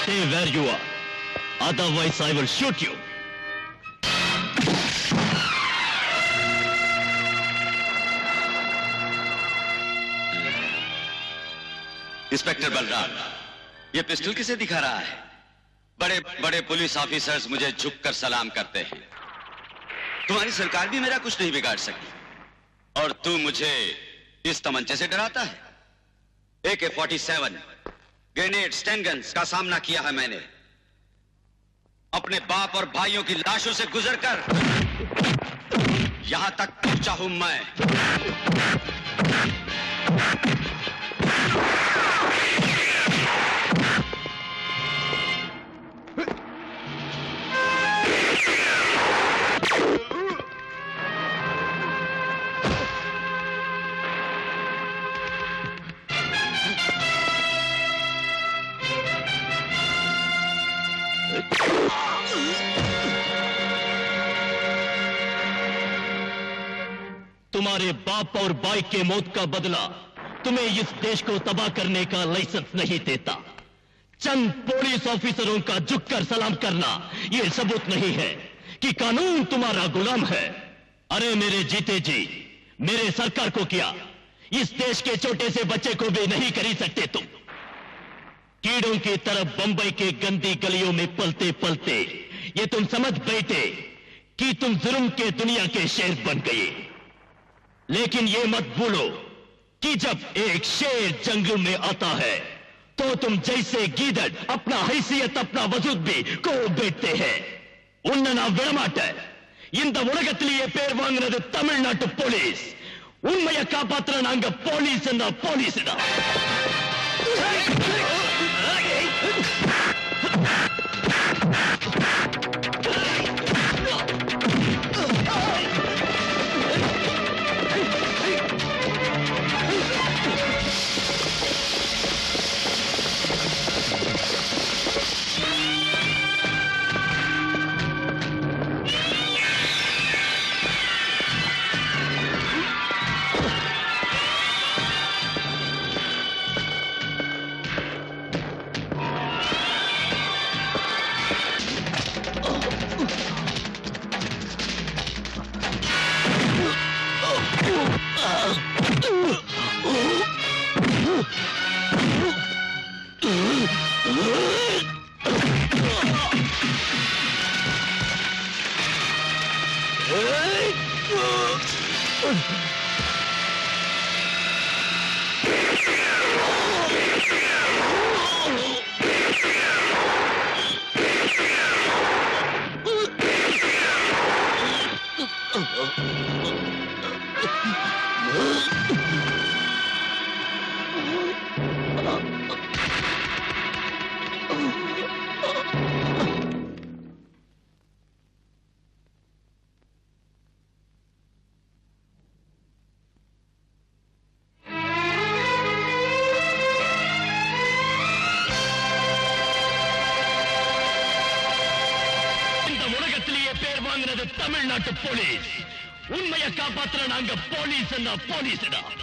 Stay where you are. Otherwise, I will shoot you. Inspector Balram, ये pistol किसे दिखा रहा है? बड़े बड़े police officers मुझे झुककर सलाम करते हैं। तुम्हारी सरकार भी मेरा कुछ नहीं बिगाड़ सकी और तू मुझे इस तमंचे से डराता है? AK-47 ग्रेनेड, स्टैन गन्स का सामना किया है मैंने। अपने बाप और भाइयों की लाशों से गुजरकर यहां तक पहुंचा हूं मैं। तुम्हारे बाप और भाई के मौत का बदला तुम्हें इस देश को तबाह करने का लाइसेंस नहीं देता। चंद पुलिस ऑफिसरों का झुककर सलाम करना यह सबूत नहीं है कि कानून तुम्हारा गुलाम है। अरे मेरे जीते जी, मेरे सरकार को क्या, इस देश के छोटे से बच्चे को भी नहीं खरीद सकते तुम। कीड़ों की तरफ बंबई के गंदी गलियों में पलते पलते ये तुम समझ बैठे कि तुम जुर्म के दुनिया के शेर बन गए। लेकिन ये मत भूलो कि जब एक शेर जंगल में आता है तो तुम जैसे गीदड़ अपना हैसियत, अपना वजूद भी को बैठते हैं। उन्ना நான் விடமாட்டேன்। இந்த உலகத்திலேயே பேர் வாங்குனது தமிழ்நாட்டு போலீஸ்। உண்மையை காப்பாத்துற நாங்க போலீஸ் என்ன போலீஸ் தான்। தமிழ்நாட்டு போலீஸ் உண்மையை காப்பாத்துற நாங்க போலீஸ் என்ன போலீஸ் தான்।